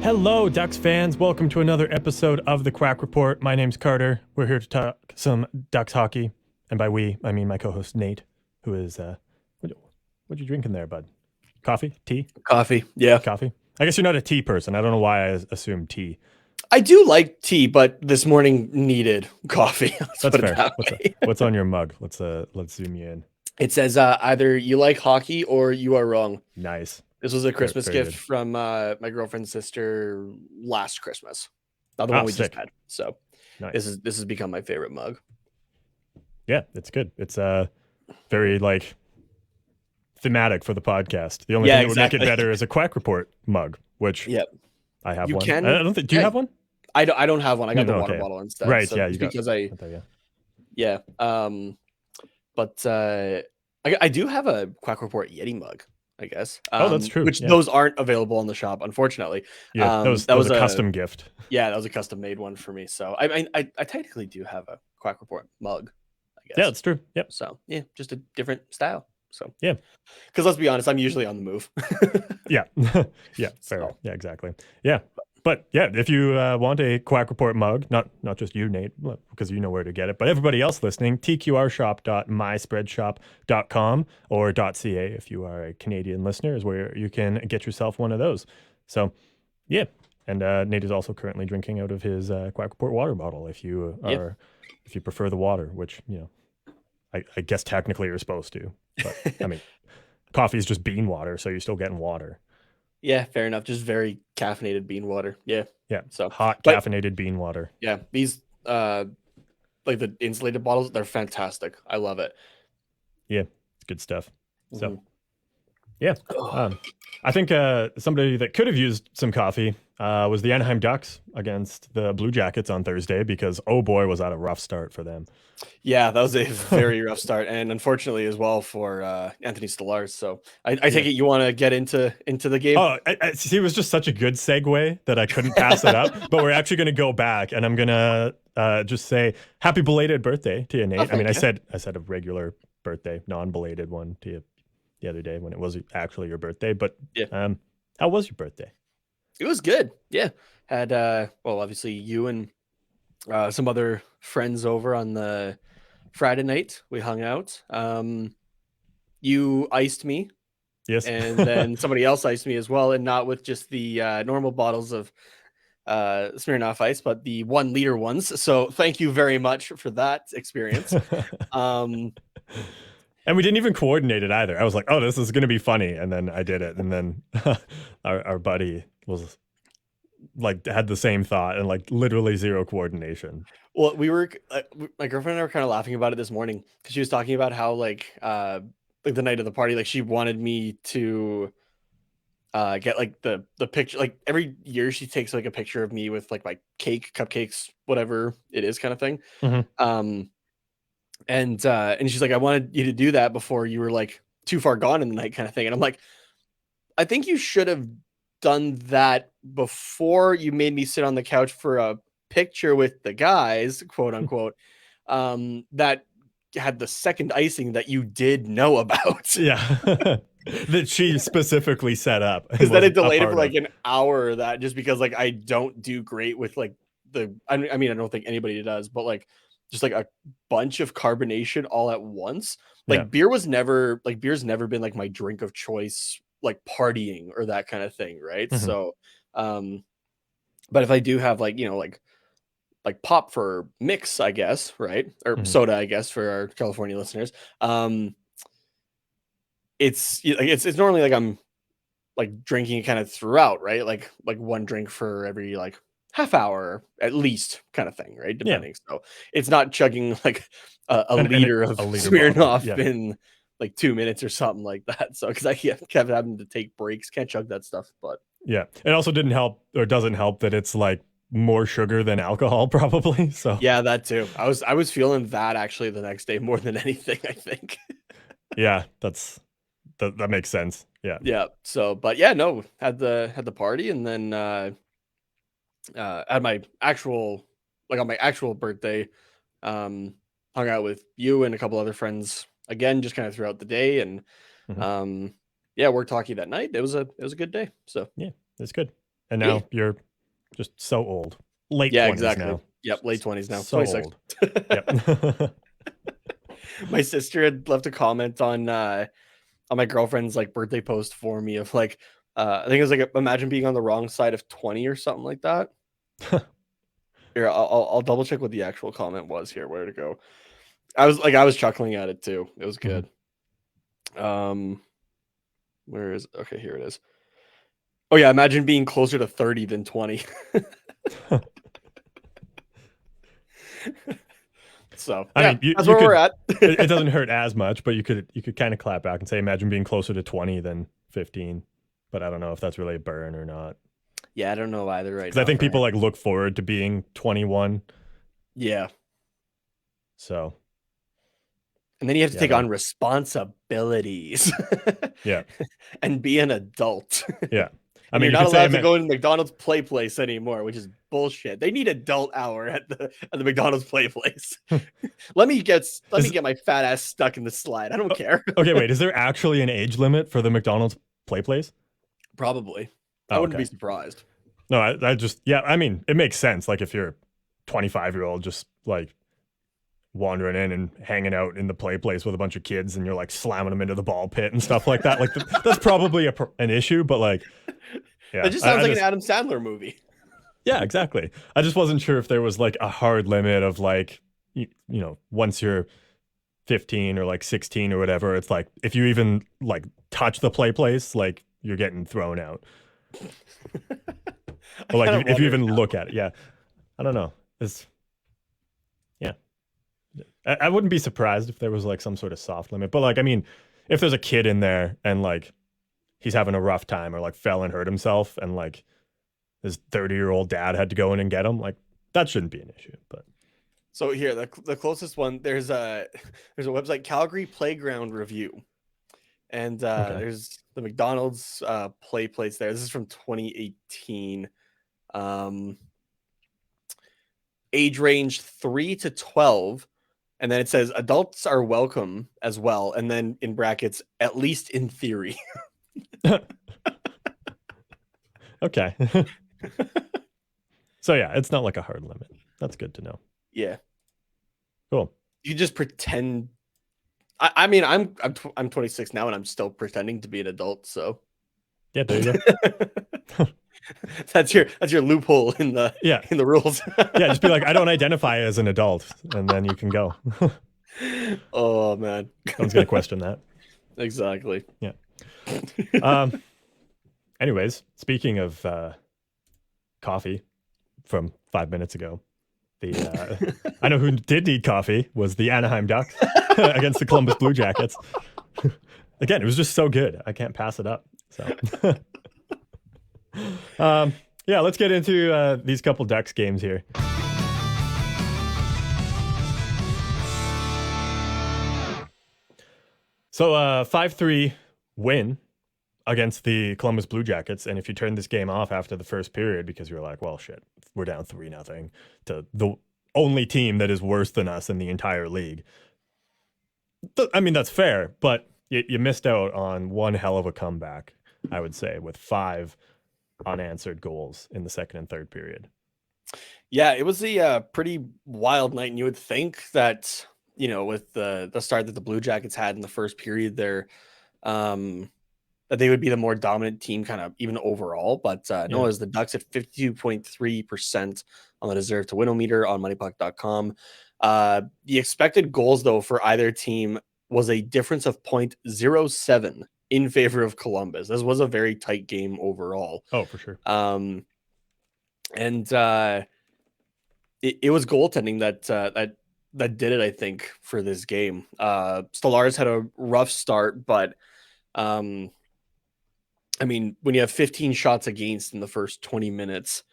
Hello, Ducks fans. Welcome to another episode of the Quack Report. My name's Carter. We're here to talk some Ducks hockey. And by we, I mean my co-host Nate, who is, what you drinking there, bud? Coffee? Tea? Coffee, yeah. Coffee? I guess you're not a tea person. I don't know why I assumed tea. I do like tea, but this morning needed coffee. That's fair. What's on your mug? Let's zoom you in. It says either you like hockey or you are wrong. Nice. This was a Christmas Very gift good. from my girlfriend's sister last Christmas. Not the one we sick. just had. So Nice. this has become my favorite mug. Yeah, it's good. It's very like thematic for the podcast. The only thing that would make it better is a Quack Report mug, which I have one. I don't think. Do you have one? I don't have one. I got the water bottle instead. Right. So yeah. because But I do have a Quack Report Yeti mug, I guess. That's true. Which those aren't available in the shop, unfortunately. Yeah, that was a custom gift. Yeah, that was a custom made one for me. So I technically do have a Quack Report mug, I guess. Yeah, that's true. Yep. So yeah, just a different style. So yeah, because let's be honest, I'm usually on the move. Yeah. Yeah. Fair. So. Yeah. Exactly. Yeah. But yeah, if you want a Quack Report mug, not just you, Nate, because you know where to get it, but everybody else listening, tqrshop.myspreadshop.com or .ca if you are a Canadian listener is where you can get yourself one of those. So yeah, and Nate is also currently drinking out of his Quack Report water bottle if you if you prefer the water, which I guess technically you're supposed to, but I mean, coffee is just bean water, so you're still getting water. Yeah, fair enough. Just very caffeinated bean water. Yeah. Yeah. So hot caffeinated bean water. Yeah. These like the insulated bottles, they're fantastic. I love it. Yeah, it's good stuff. So yeah. I think somebody that could have used some coffee was the Anaheim Ducks against the Blue Jackets on Thursday because oh boy was that a rough start for them. Yeah, that was a very rough start, and unfortunately as well for Anthony Stolarz. So I take it you want to get into the game. Oh, see, it was just such a good segue that I couldn't pass it up. But we're actually going to go back, and I'm going to just say happy belated birthday to you, Nate. I mean, I said a regular birthday, non-belated one to you the other day when it was actually your birthday. But how was your birthday? It was good. Yeah, had obviously you and some other friends over on the Friday night. We hung out. You iced me. Yes. And then somebody else iced me as well, and not with just the normal bottles of Smirnoff Ice, but the 1 liter ones. So thank you very much for that experience. And we didn't even coordinate it either. I was like, oh, this is going to be funny. And then I did it. And then our buddy was like, had the same thought and like literally zero coordination. Well, we were, my girlfriend and I were kind of laughing about it this morning because she was talking about how like the night of the party, like she wanted me to get like the picture, like every year she takes like a picture of me with like my cake, cupcakes, whatever it is kind of thing. Mm-hmm. And she's like, I wanted you to do that before you were like too far gone in the night kind of thing. And I'm like, I think you should have done that before you made me sit on the couch for a picture with the guys, quote unquote, that had the second icing that you did know about. Yeah. That she specifically set up. Because then it delayed it for like an hour that just because like I don't do great with like I mean, I don't think anybody does, but like just like a bunch of carbonation all at once. Like beer's never been like my drink of choice, like partying or that kind of thing. Right. Mm-hmm. So, but if I do have like, like pop for mix, I guess, right? Or soda, I guess, for our California listeners. It's normally like I'm like drinking kind of throughout, right? Like one drink for every like half hour at least kind of thing, right? Depending. So it's not chugging like a liter of Smirnoff in like 2 minutes or something like that. So because I kept having to take breaks, can't chug that stuff. But yeah, it also didn't help or doesn't help that it's like more sugar than alcohol probably. So yeah, that too. I was feeling that actually the next day more than anything, I think. Yeah, that makes sense. Yeah. So, but yeah, no, had the party and then at my actual on my actual birthday, hung out with you and a couple other friends again, just kind of throughout the day, and worked hockey that night. It was a good day. So yeah, it's good. And now you're just so old. Late Yeah, 20s exactly. now. Yep, late 20s now. So 26. old. Yep. My sister had left a comment on my girlfriend's like birthday post for me of like I think it was like imagine being on the wrong side of 20 or something like that. Here, I'll double check what the actual comment was here. Where to go? I was chuckling at it too. It was good. Where is okay, here it is. Oh yeah, imagine being closer to 30 than 20. So I yeah, mean, you, that's you where we're could at. it doesn't hurt as much, but you could kind of clap back and say imagine being closer to 20 than 15. But I don't know if that's really a burn or not. Yeah, I don't know either right Because I now think for people him. like look forward to being 21. Yeah. So And then you have to yeah, take on responsibilities yeah, and be an adult. yeah. I And mean, you're you not could say allowed to go in McDonald's play place anymore, which is bullshit. They need adult hour at the McDonald's play place. let me get is my fat ass stuck in the slide. I don't care. okay. Wait, is there actually an age limit for the McDonald's play place? Probably. I Oh, wouldn't be okay. surprised. No, I just yeah. I mean, it makes sense. Like if you're 25-year-old, just like wandering in and hanging out in the play place with a bunch of kids and you're like slamming them into the ball pit and stuff like that. Like that's probably an issue, but like, That yeah, just sounds I like an just, Adam Sandler movie. yeah, exactly. I just wasn't sure if there was like a hard limit of like, once you're 15 or like 16 or whatever, it's like, if you even like touch the play place, like you're getting thrown out. I Or like kind of if you wonder even now. look at it. Yeah. I don't know. It's, yeah. I wouldn't be surprised if there was like some sort of soft limit, but like, I mean, if there's a kid in there and like he's having a rough time or like fell and hurt himself and like his 30-year-old dad had to go in and get him, like that shouldn't be an issue. But So here, the closest one, there's a website, Calgary Playground Review. And okay. there's the McDonald's play place there. This is from 2018. Um, age range 3 to 12. And then it says adults are welcome as well. And then in brackets, at least in theory. Okay. So yeah, it's not like a hard limit. That's good to know. Yeah. Cool. You just pretend. I mean, I'm 26 now and I'm still pretending to be an adult. So Yeah, there you go. that's your loophole Yeah. in the rules. Yeah, just be like, I don't identify as an adult, and then you can go. Oh man. No one's gonna question that. Exactly. Yeah. Anyways, speaking of coffee from 5 minutes ago, I know who did need coffee was the Anaheim Ducks against the Columbus Blue Jackets. Again, it was just so good. I can't pass it up. So, yeah, let's get into these couple Ducks games here. So, 5-3 win against the Columbus Blue Jackets. And if you turn this game off after the first period because you're like, well, shit, we're down 3-0 to the only team that is worse than us in the entire league. I mean, that's fair, but you missed out on one hell of a comeback, I would say, with 5 unanswered goals in the second and third period. Yeah, it was a pretty wild night, and you would think that with the start that the Blue Jackets had in the first period there, that they would be the more dominant team, kind of even overall. But no, as the Ducks at 52.3% on the deserve to win-o-meter on moneypuck.com. The expected goals though for either team was a difference of 0.07 in favor of Columbus. This was a very tight game overall. Oh, for sure. And it was goaltending that did it, I think, for this game. Stellaris had a rough start, but I mean, when you have 15 shots against in the first 20 minutes,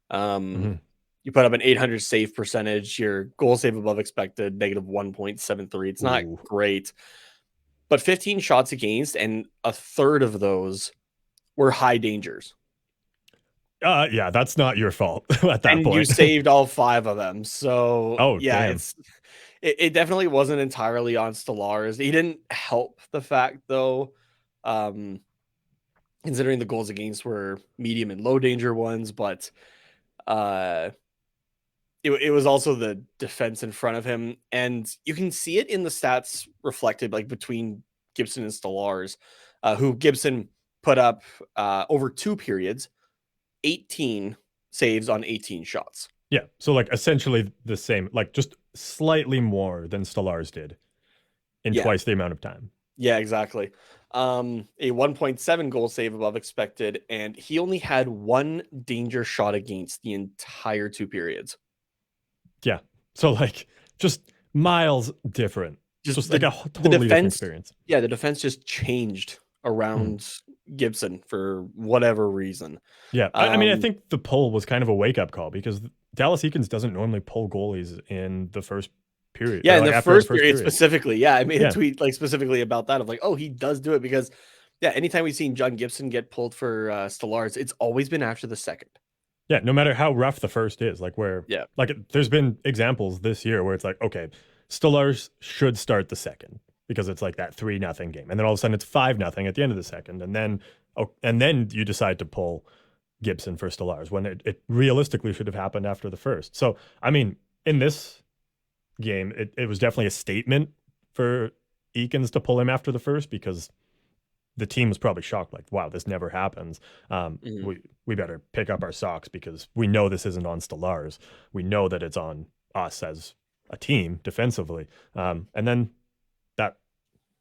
you put up an 800 save percentage, your goal save above expected, negative 1.73. It's not great, but 15 shots against, and a third of those were high dangers. Yeah, that's not your fault at that point. You saved all 5 of them. So yeah, damn. it definitely wasn't entirely on Stellaris. He didn't help the fact though. considering the goals against were medium and low danger ones, but uh, it was also the defense in front of him. And you can see it in the stats reflected like between Gibson and Stallars, who Gibson put up over 2 periods, 18 saves on 18 shots. Yeah. So like essentially the same, like just slightly more than Stellars did in Yeah. twice the amount of time. Yeah, exactly. A 1.7 goal save above expected, and he only had one danger shot against the entire 2 periods. Yeah. So like just miles different. Just Just like a the totally different defense, experience. yeah, the defense just changed Mhm. around Gibson for whatever reason. Yeah. I mean, I Um, think the pull was kind of a wake up call because Dallas Eakins doesn't normally pull goalies in the first period yeah, or in like the after the first first period period. specifically, yeah, I made a Yeah. tweet like specifically about that of like, oh, he does do it because, yeah, anytime we've seen John Gibson get pulled for Stellars, it's always been after the second. Yeah. No matter how rough the first is, like where, Yeah. like there's been examples this year where it's like, okay, Stellars should start the second because it's like that 3-0 game. And then all of a sudden it's 5-0 at the end of the second. And then you decide to pull Gibson for Stellars when it realistically should have happened after the first. So, I mean, in this game, it was definitely a statement for Eakins to pull him after the first because the team was probably shocked, like, wow, this never happens. Mhm. We better pick up our socks because we know this isn't on Stellars. We know that it's on us as a team defensively. And then that,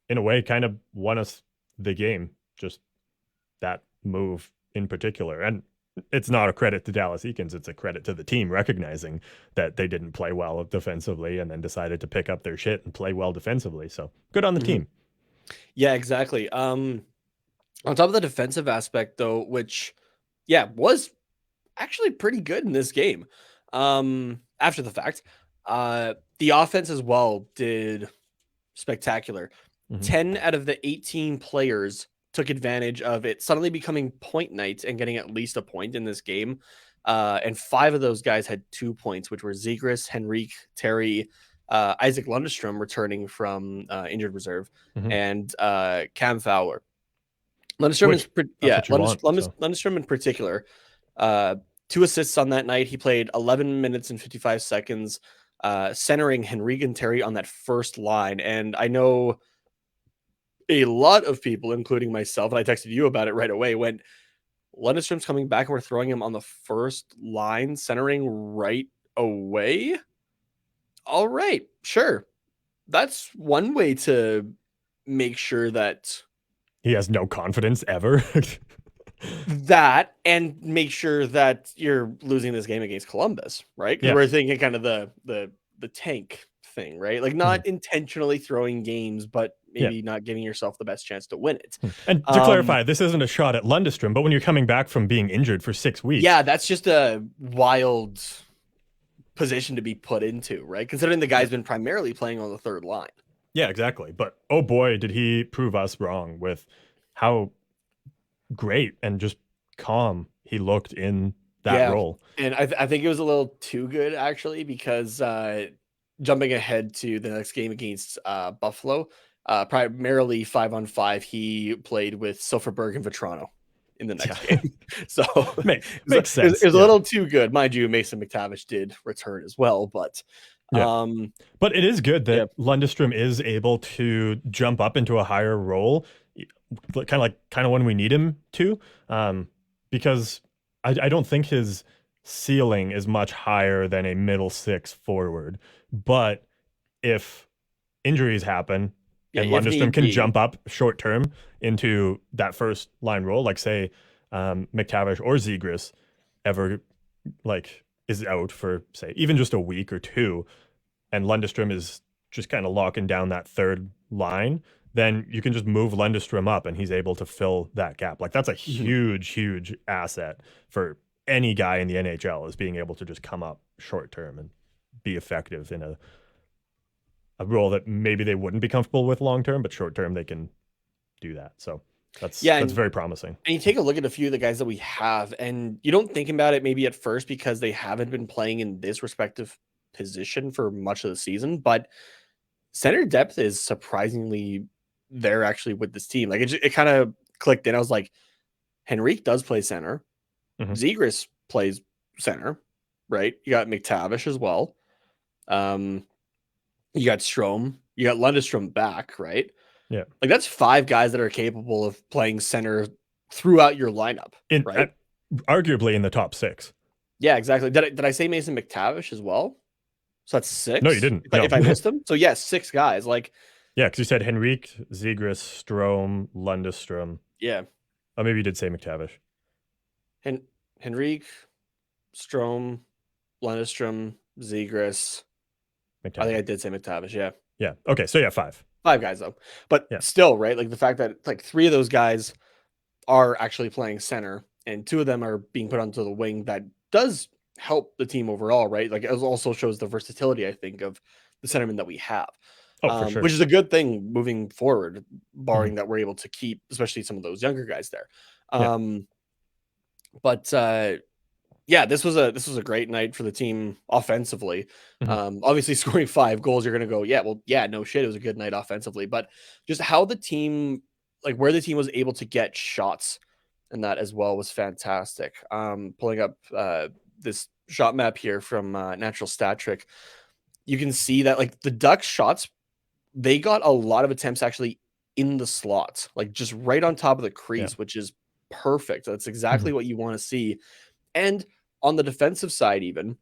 in a way, kind of won us the game. Just that move in particular. And it's not a credit to Dallas Eakins. It's a credit to the team recognizing that they didn't play well defensively and then decided to pick up their shit and play well defensively. So good on the Mhm. team. Yeah, exactly. On top of the defensive aspect, though, which, yeah, was actually pretty good in this game. After the fact, the offense as well did spectacular. Mm-hmm. 10 out of the 18 players took advantage of it suddenly becoming point night and getting at least a point in this game. And 5 of those guys had 2 points, which were Zegras, Henrique, Terry, Isaac Lundestrom returning from injured reserve, Mm-hmm. and Cam Fowler. Lundestrom Which is that's what you want. So Lundestrom in particular. Uh, 2 assists on that night. He played 11 minutes and 55 seconds, centering Henrique and Terry on that first line. And I know a lot of people, including myself, and I texted you about it right away, when Lundstrom's coming back and we're throwing him on the first line, centering right away. All right, sure. That's one way to make sure that he has no confidence ever. and make sure that you're losing this game against Columbus, right? Because Yeah. we're thinking kind of the tank thing, right? Like Mhm. not intentionally throwing games, but Yeah. maybe not giving yourself the best chance to win it. And to clarify, this isn't a shot at Lundestrom, but when you're coming back from being injured for 6 weeks, Yeah, that's just a wild position to be put into, right? Considering the yeah, guy's been primarily playing on the third line. yeah, exactly. But oh boy, did he prove us wrong with how great and just calm he looked in that Yeah, role. and I think it was a little too good actually because jumping ahead to the next game against Buffalo, primarily 5-on-5, he played with Silverberg and Vetrano in the Yeah, next game. So makes it sense. was a Yeah, little too good. Mind you, Mason McTavish did return as well, but yeah. um, But it is good yeah, that Lundestrom is able to jump up into a higher role, kind of when we need him to, because I don't think his ceiling is much higher than a middle six forward. But if injuries happen yeah, and if Lundestrom need can be. jump up short term into that first line role, like say McTavish or Zegras ever like is out for say even just a week or two, and Lundestrom is just kind of locking down that third line, then you can just move Lundestrom up and he's able to fill that gap. Like that's a Mhm. huge, huge asset for any guy in the NHL is being able to just come up short term and be effective in a role that maybe they wouldn't be comfortable with long term, but short term they can do that. So Yeah, that's very promising. and you take a look at a few of the guys that we have, and you don't think about it maybe at first because they haven't been playing in this respective position for much of the season, but center depth is surprisingly there actually with this team. Like it kind of clicked in. I was like, Henrique does play center. Mhm. Zegras plays center, right? You got McTavish as well. You got Strome. You got Lundestrom back, right? Yeah. Like that's 5 guys that are capable of playing center throughout your lineup, In right? arguably in the top 6. Yeah, exactly. Did I say Mason McTavish as well? So that's No, you 6 didn't. if I, No. if I missed him. So yes, 6 guys. Like Yeah, because you said Henrique, Zegras, Strome, Lundestrom. yeah, Oh, maybe you did say McTavish. Henrique, Strome, Lundestrom, Zegras. I think McTavish. I did say McTavish. Yeah, Yeah. Okay. So yeah, 5. 5 guys though. But Yeah. still, right? Like the fact that like 3 of those guys are actually playing center, and 2 of them are being put onto the wing. That does help the team overall, right? Like it also shows the versatility, I think, of the centermen that we have, Oh, for sure. which is a good thing moving forward, Mhm. barring that we're able to keep, especially some of those younger guys there. Yeah. But yeah, this was a great night for the team offensively. Mhm. Obviously, scoring 5 goals, you're going to go, yeah, well, yeah, no shit, it was a good night offensively. But just how the team, like where the team was able to get shots, and that as well was fantastic. Pulling up this shot map here from Natural Stat Trick, you can see that like the Ducks shots, they got a lot of attempts actually in the slots, like just right on top of the Yeah. crease, which is perfect. That's Mhm. exactly what you want to see. And on the defensive side, even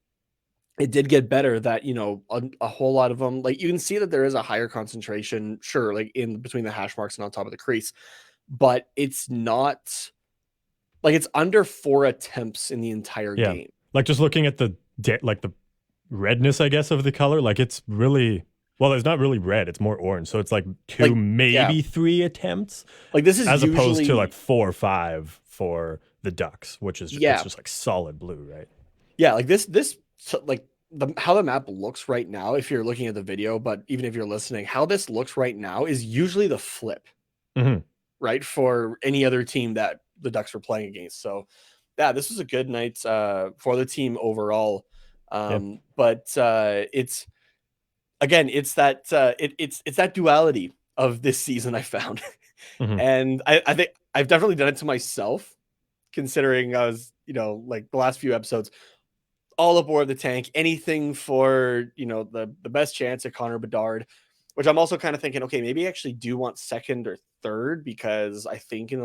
it did get better that, a whole lot of them, like you can see that there is a higher concentration, sure, like in between the hash marks and on top of the crease, but it's not like it's under 4 attempts in the entire Yeah. game. Like just looking at like the redness, I guess, of the color, like it's really well, it's not really red, it's more orange. So it's like 2, Like, yeah, maybe 3 attempts like this is as opposed to like usually, 4 or 5 for the Ducks, which is it's yeah, just like solid blue, right? yeah, like this, like the how the map looks right now, if you're looking at the video, but even if you're listening, how this looks right now is usually the flip, Mhm. right? For any other team that the Ducks were playing against. So yeah, this was a good night for the team overall. Yeah. But it's again, it's that it's that duality of this season I found. Mhm. And I think I've definitely done it to myself, considering I was, like the last few episodes, all aboard the tank, anything for, the best chance at Connor Bedard, which I'm also kind of thinking, okay, maybe I actually do want second or third, because I think it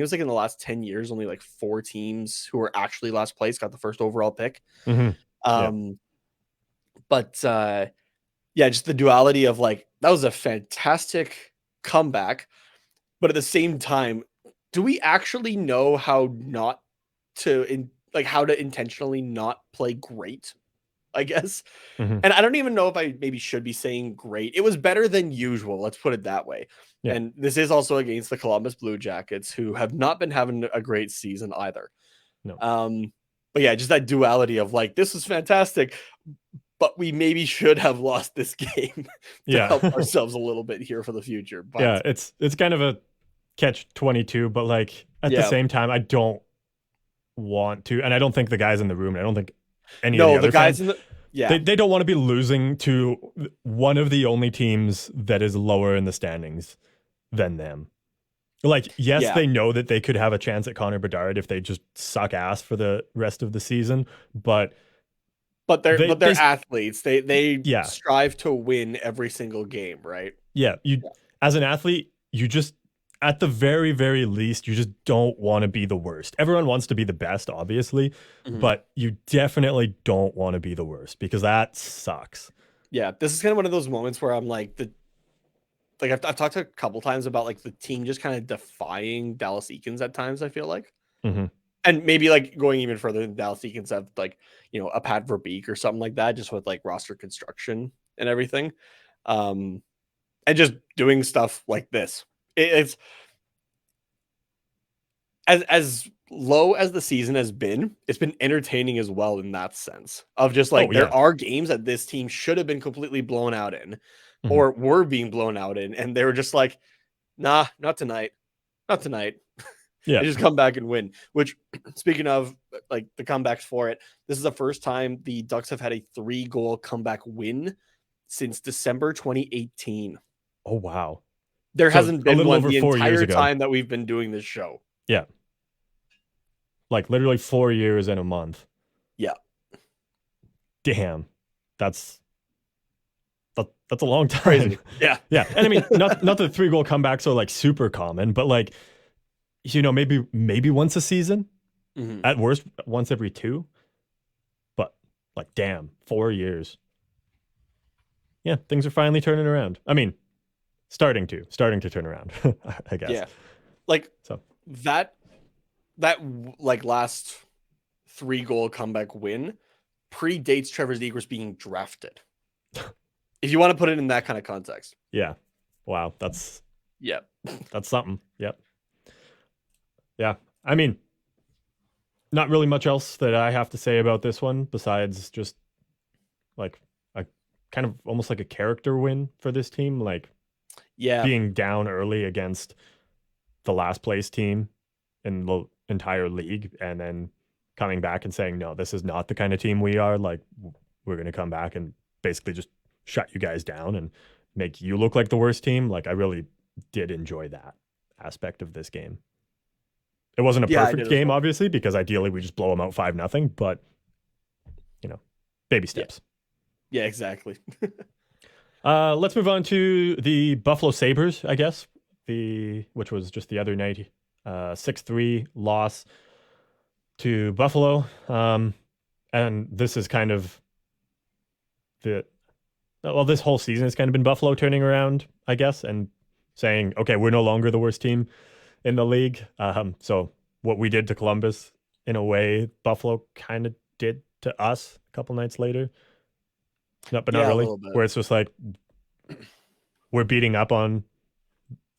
was like in the last 10 years, only like 4 teams who were actually last place got the first overall pick. Mhm. Yeah. Um, but yeah, just the duality of like, that was a fantastic comeback. But at the same time, do we actually know how not like how to intentionally not play great? I guess. Mhm. And I don't even know if I maybe should be saying great. It was better than usual. Let's put it that way. Yeah. And this is also against the Columbus Blue Jackets, who have not been having a great season either. No. But yeah, just that duality of like, this is fantastic, but we maybe should have lost this game to Yeah. help ourselves a little bit here for the future. But Yeah, it's kind of a catch 22, but like at the yeah, same time I don't want to, and I don't think the guys in the room, and I don't think any of the no, the other fans, guys in the, yeah, they don't want to be losing to one of the only teams that is lower in the standings than them. Like, yes, yeah, they know that they could have a chance at Connor Bedard if they just suck ass for the rest of the season, but but they're they athletes. They yeah, strive to win every single game, right? yeah, you as an athlete, you just at the very, very least, you just don't want to be the worst. Everyone wants to be the best, obviously, Mhm. but you definitely don't want to be the worst because that sucks. Yeah, this is kind of one of those moments where I'm like I've talked to a couple times about like the team just kind of defying Dallas Eakins at times, I feel like. Hmm. And maybe like going even further than Dallas Eakins have like, a Pat Verbeek or something like that, just with like roster construction and everything. Um and just doing stuff like this. It's as low as the season has been, it's been entertaining as well in that sense of just Oh like there yeah. are games that this team should have been completely blown out in, Hmm. or were being blown out in, and they were just like, nah, not tonight, not tonight. Yeah. And just come back and win. Which, speaking of like the comebacks for it, this is the first time the Ducks have had a 3-goal comeback win since December 2018. Oh wow. There So hasn't a been little one over the 4 years entire ago. time that we've been doing this show. Yeah. Like literally 4 years and a month. Yeah. Damn. That's that's a long time. Crazy. Yeah. Yeah. And I mean, not that 3 goal comebacks are like super common, but like, maybe once a season. Mhm. At worst, once every two. But like, damn, 4 years. Yeah, things are finally turning around. I mean, starting to turn around, I guess. Yeah. Like So that like last 3-goal comeback win predates Trevor Zegras being drafted. If you want to put it in that kind of context. yeah, wow, that's Yeah. something. Yep. Yeah, I mean, not really much else that I have to say about this one besides just like a kind of almost like a character win for this team, like Yeah. being down early against the last place team in the entire league and then coming back and saying, no, this is not the kind of team we are. Like, we're going to come back and basically just shut you guys down and make you look like the worst team. Like, I really did enjoy that aspect of this game. It wasn't a Yeah, I perfect did as game, well. obviously, because ideally we just blow them out 5-0, but baby Yeah. steps. Yeah, exactly. Let's move on to the Buffalo Sabres, I guess, which was just the other night. 6-3 loss to Buffalo. And this is kind of this whole season has kind of been Buffalo turning around, I guess, and saying, okay, we're no longer the worst team in the league. So what we did to Columbus, in a way, Buffalo kind of did to us a couple nights later. No, but not Yeah, a really. little bit. Where it's just like we're beating up on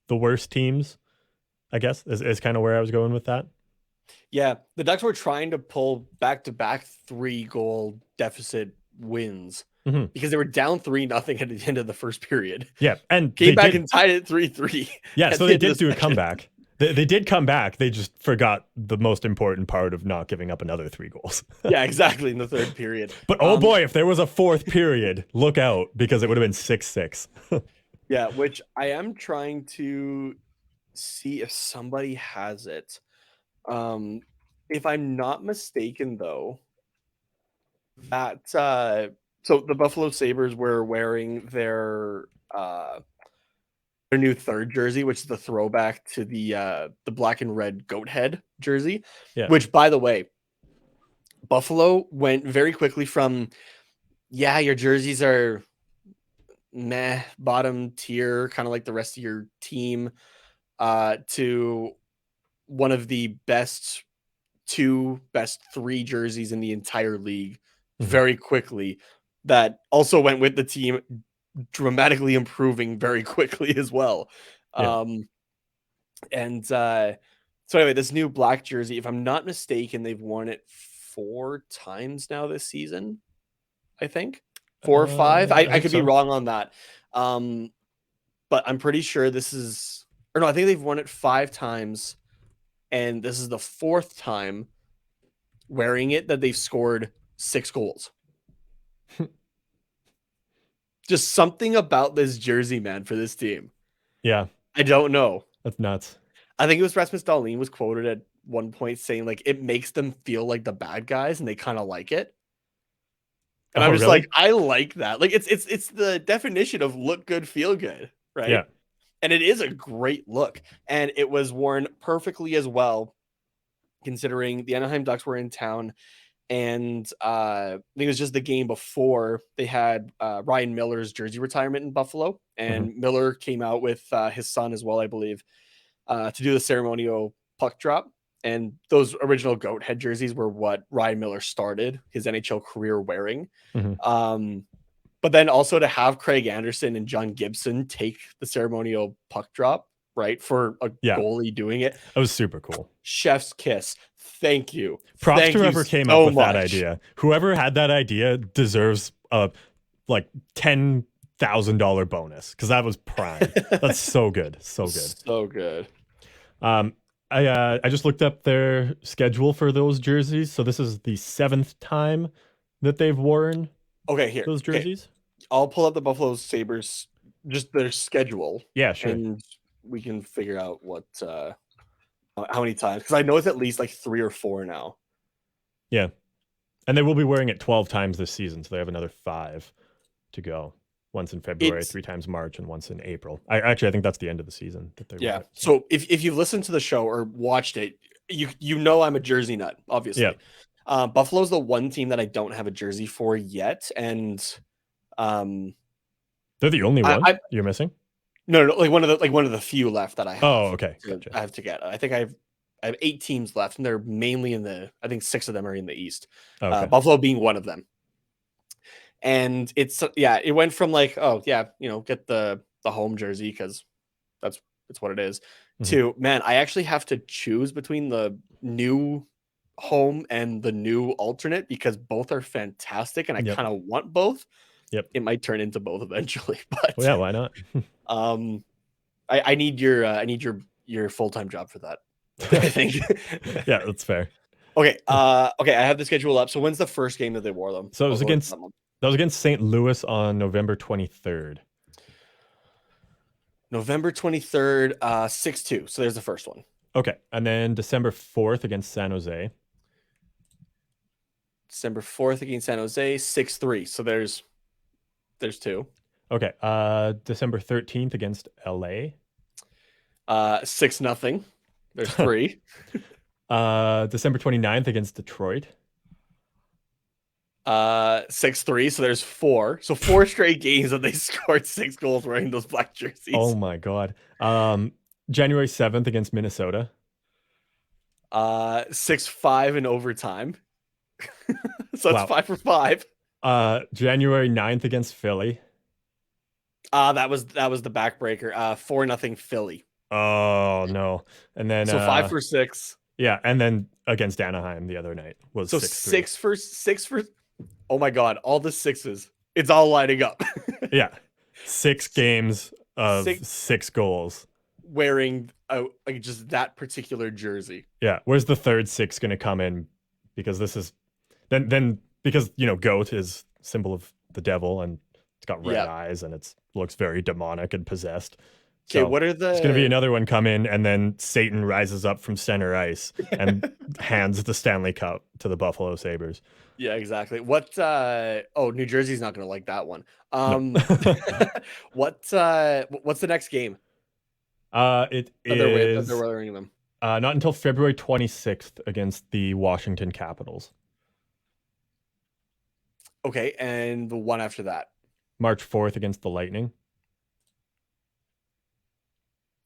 the worst teams, I guess, is kind of where I was going with that. Yeah, the Ducks were trying to pull back-to-back 3-goal deficit wins because they were down 3-0 at the end of the first period. Yeah, and Came back and tied it 3-3. Yeah, so they did do a second. comeback. They did come back. They just forgot the most important part of not giving up another 3 goals. Yeah, exactly, in the third period. But oh boy, if there was a fourth period, look out, because it would have been 6-6. Yeah, which I am trying to see if somebody has it. If I'm not mistaken, though, that so the Buffalo Sabres were wearing their new third jersey, which is the throwback to the black and red goat head jersey. Yeah. Which, by the way, Buffalo went very quickly from, yeah, your jerseys are meh, bottom tier, kind of like the rest of your team, to one of the best 3 jerseys in the entire league very quickly. That also went with the team dramatically improving very quickly as well. Yeah. So anyway, this new black jersey, if I'm not mistaken, they've worn it 4 times now this season. I think 4 or 5. I could be wrong on that. But I'm pretty sure this is, or no, I think they've won it 5 times, and this is the 4th time wearing it that they've scored 6 goals. Just something about this jersey, man, for this team. Yeah. I don't know. That's nuts. I think it was Rasmus Dahlin was quoted at one point saying, like, it makes them feel like the bad guys and they kind of like it. And I'm just really? like, I like that. Like, it's the definition of look good, feel good, right? Yeah. And it is a great look. And it was worn perfectly as well, considering the Anaheim Ducks were in town. And I think it was just the game before they had Ryan Miller's jersey retirement in Buffalo. And Miller came out with his son as well, I believe, to do the ceremonial puck drop. And those original goat head jerseys were what Ryan Miller started his NHL career wearing. But then also to have Craig Anderson and John Gibson take the ceremonial puck drop, right, for a goalie doing it. It was super cool. Chef's kiss. Thank you. Props Thank to whoever came up with that idea. Whoever had that idea deserves a like $10,000 bonus, because that was prime. That's so good. So good. So good. I just looked up their schedule for those jerseys. So this is the 7th time that they've worn those jerseys. I'll pull up the Buffalo Sabres, just their schedule. Yeah, sure. And we can figure out what how many times, because I know it's at least like 3 or 4 now. Yeah. And they will be wearing it 12 times this season, so they have another 5 to go. Once in February, 3 times March, and once in April. I think that's the end of the season that they wear it. So if you've listened to the show or watched it, you know I'm a jersey nut, obviously. Yeah. Buffalo's the one team that I don't have a jersey for yet, and they're the only one you're missing. No, like one of the few left that I have. Oh, okay. Gotcha. I have to get. I think I have 8 teams left, and they're mainly in the. I think 6 of them are in the East. Okay. Buffalo being one of them. And it went from like, oh yeah, get the home jersey because it's what it is, to, man, I actually have to choose between the new home and the new alternate because both are fantastic and I kind of want both. Yep. It might turn into both eventually, but yeah, why not? I need your full-time job for that. I think. Yeah, that's fair. Okay. I have the schedule up. So when's the first game that they wore them? So it was against St. Louis on November 23rd. November 23rd, 6-2. So there's the first one. Okay. And then December 4th against San Jose. December 4th against San Jose, 6-3. So there's 2. Okay. December 13th against LA. 6-0. There's 3. December 29th against Detroit. 6-3. So there's 4. So 4 straight games that they scored 6 goals wearing those black jerseys. Oh my God. January 7th against Minnesota. 6-5 in overtime. So it's 5 for 5. January 9th against Philly. That was the backbreaker. 4-0 Philly. Oh no. And then so 5 for 6. Yeah, and then against Anaheim the other night was 6-3. 6 for. Oh my God! All the 6s. It's all lining up. Yeah, 6 games of 6 goals. Wearing like just that particular jersey. Yeah, where's the third 6 going to come in? Because this is then because goat is symbol of the devil and it's got red eyes and it looks very demonic and possessed. Okay, what are the? It's going to be another one come in, and then Satan rises up from center ice and hands the Stanley Cup to the Buffalo Sabres. Yeah, exactly. What? New Jersey's not going to like that one. No. What's the next game? It is. They're wearing them. Not until February 26th against the Washington Capitals. Okay, and the one after that. March 4th against the Lightning.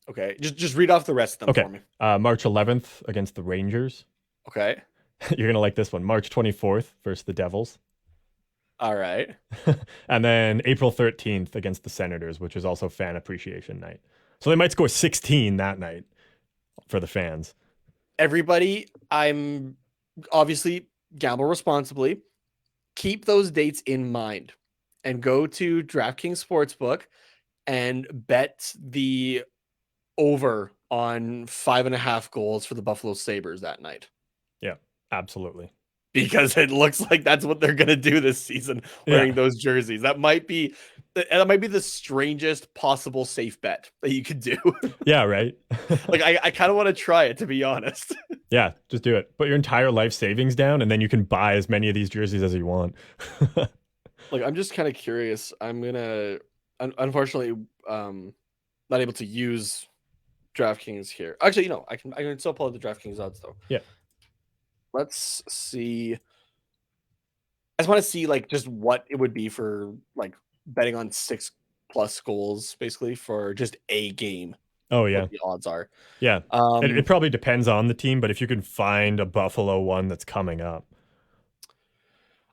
Okay, just read off the rest of them for me. March 11th against the Rangers. Okay. You're going to like this one. March 24th versus the Devils. All right. And then April 13th against the Senators, which is also fan appreciation night. So they might score 16 that night for the fans. Everybody, I'm obviously gamble responsibly. Keep those dates in mind and go to DraftKings Sportsbook and bet the over on 5.5 goals for the Buffalo Sabres that night. Yeah, absolutely. Because it looks like that's what they're going to do this season, wearing those jerseys. That might be the strangest possible safe bet that you could do. Yeah, right. Like I kind of want to try it, to be honest. Yeah, just do it. Put your entire life savings down, and then you can buy as many of these jerseys as you want. Like, I'm just kind of curious. I'm gonna, unfortunately, not able to use DraftKings here. Actually, I can still pull out the DraftKings odds though. Yeah. Let's see. I just want to see like just what it would be for like betting on 6+ goals, basically, for just a game. Oh yeah, what the odds are. Yeah, it probably depends on the team, but if you can find a Buffalo one that's coming up,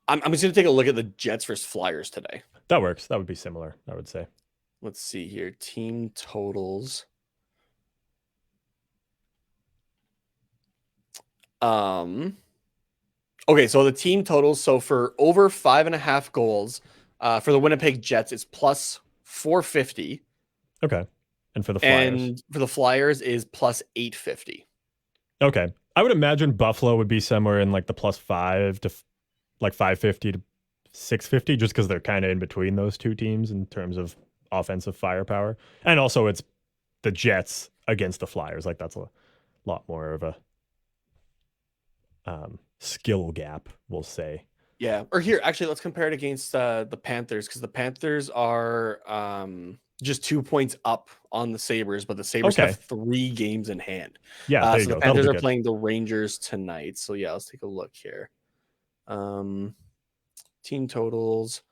I'm just gonna take a look at the Jets versus Flyers today. That works. That would be similar, I would say. Let's see here. Team totals. Okay, so the team totals. So for over 5.5 goals, for the Winnipeg Jets, it's plus 450. Okay. And for the Flyers? And for the Flyers is plus 850. Okay. I would imagine Buffalo would be somewhere in like the plus 5 to like 550 to 650, just because they're kind of in between those two teams in terms of offensive firepower. And also it's the Jets against the Flyers. Like that's a lot more of a skill gap, we'll say. Yeah. Or here, actually, let's compare it against the Panthers, because the Panthers are just 2 points up on the Sabres, but the Sabres have 3 games in hand. Yeah, there you So the go. That'll Panthers be are good. playing the Rangers tonight. So yeah, let's take a look here. Team totals.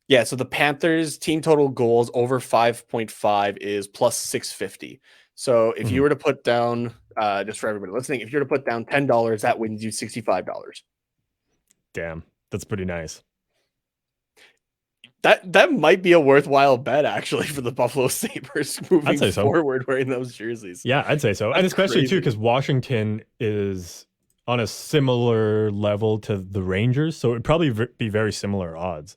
Yeah, so the Panthers team total goals over 5.5 is plus 650. So if you were to put down, just for everybody listening, if you were to put down $10, that wins you $65. Damn, that's pretty nice. That might be a worthwhile bet, actually, for the Buffalo Sabres moving forward wearing those jerseys. Yeah, I'd say so. That's and especially crazy. too, because Washington is on a similar level to the Rangers. So it'd probably be very similar odds.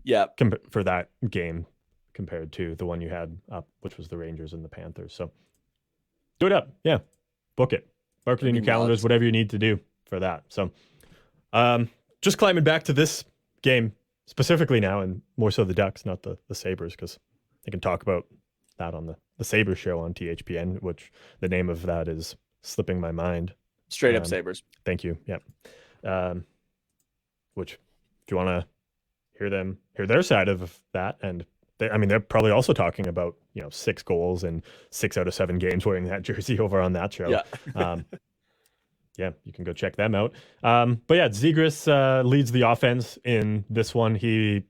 Yeah. For that game compared to the one you had up, which was the Rangers and the Panthers. So do it up. Yeah. Book it. Mark it in your calendars, whatever you need to do for that. So just climbing back to this game specifically now, and more so the Ducks, not the Sabres, because they can talk about that on the Sabres show on THPN, which the name of that is slipping my mind. Straight up Sabres. Thank you. Yeah. Which, if you want to hear their side of that, and they're probably also talking about 6 goals and 6 out of 7 games wearing that jersey over on that show. Yeah. Yeah, you can go check them out. But yeah, Zegras leads the offense in this one. He,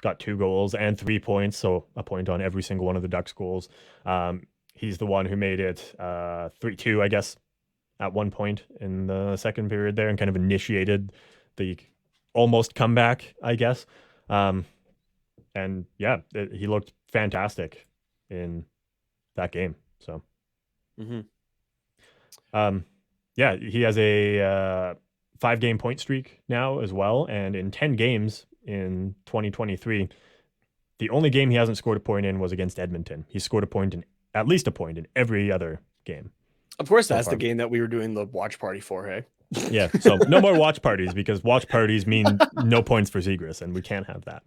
got 2 goals and 3 points, so a point on every single one of the Ducks goals. He's the one who made it 3-2, I guess, at one point in the second period there, and kind of initiated the almost comeback, I guess. And yeah, he looked fantastic in that game. So, yeah, he has a 5-game point streak now as well. And in 10 games in 2023, the only game he hasn't scored a point in was against Edmonton. He scored at least a point in every other game. Of course, that's the game that we were doing the watch party for, hey? Yeah, so no more watch parties, because watch parties mean no points for Zegras, and we can't have that.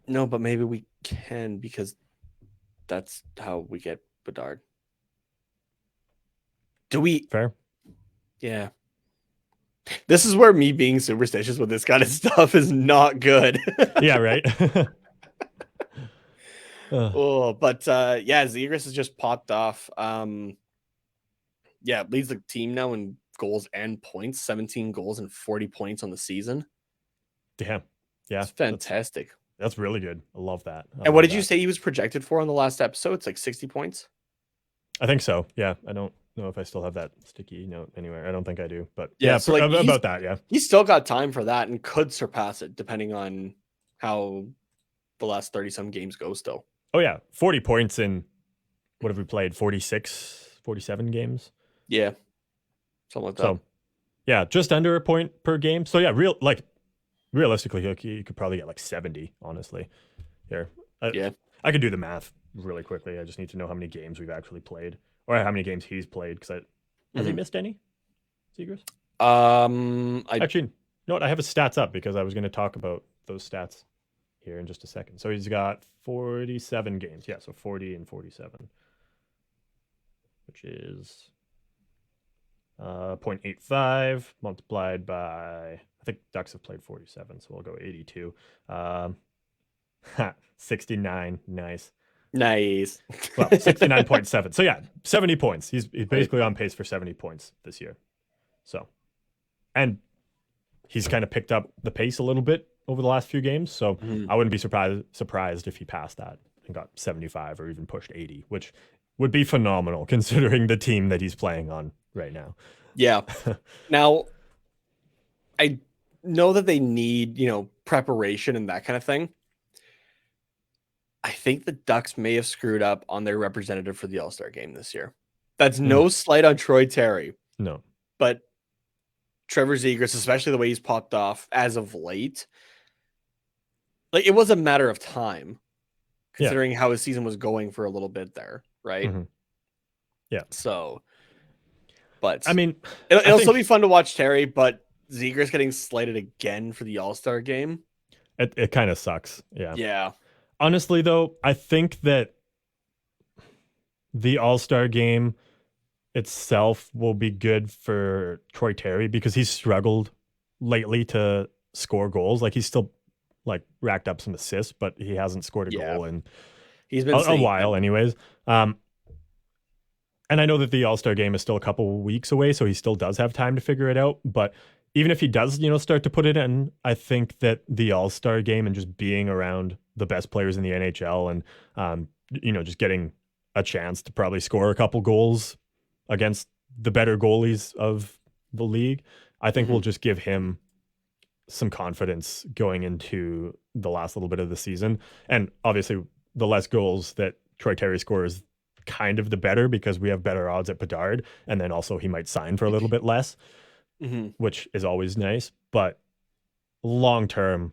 No, but maybe we can, because that's how we get Bedard. Do we? Fair. Yeah. This is where me being superstitious with this kind of stuff is not good. Yeah, right. But yeah, Zegras has just popped off. Yeah, leads the team now in goals and points, 17 goals and 40 points on the season. Damn. Yeah. It's fantastic. That's really good. I love that. And what did you say he was projected for on the last episode? It's like 60 points? I think so. Yeah. I don't know if I still have that sticky note anywhere. I don't think I do. But yeah, so about that, yeah. He's still got time for that and could surpass it depending on how the last 30-some games go still. Oh, yeah. 40 points in, what have we played? 46, 47 games? Yeah. Something like that. So, yeah, just under a point per game. So, yeah, realistically, you could probably get like 70, honestly. Here. Yeah. I could do the math really quickly. I just need to know how many games we've actually played, or how many games he's played, because has he missed any, Zegras? Actually, you know what? I have his stats up, because I was going to talk about those stats here in just a second. So he's got 47 games. Yeah, so 40 and 47, which is 0.85 multiplied by, I think Ducks have played 47, so we'll go 82. 69. Nice. Well, 69.7. So yeah, 70 points. He's basically on pace for 70 points this year. So, and he's kind of picked up the pace a little bit over the last few games. So I wouldn't be surprised if he passed that and got 75 or even pushed 80, which would be phenomenal considering the team that he's playing on right now. Yeah. Now, I know that they need, preparation and that kind of thing. I think the Ducks may have screwed up on their representative for the All-Star game this year. That's no slight on Troy Terry. No. But Trevor Zegras, especially the way he's popped off as of late, like, it was a matter of time, considering how his season was going for a little bit there, right? Yeah. So, but I mean, it'll still be fun to watch Terry, but Zegras getting slated again for the All-Star game. It kind of sucks. Yeah. Yeah. Honestly, though, I think that the All-Star game itself will be good for Troy Terry because he's struggled lately to score goals. Like he's still like racked up some assists, but he hasn't scored a Yeah, goal in he's been a sitting while, down. anyways. Um, and I know that the All Star game is still a couple weeks away, so he still does have time to figure it out. But even if he does, start to put it in, I think that the All Star game and just being around the best players in the NHL and just getting a chance to probably score a couple goals against the better goalies of the league, I think will Mhm. just give him some confidence going into the last little bit of the season. And obviously, the less goals that Troy Terry scores, kind of the better because we have better odds at Bedard. And then also he might sign for a little bit less, Mhm. which is always nice. But long term,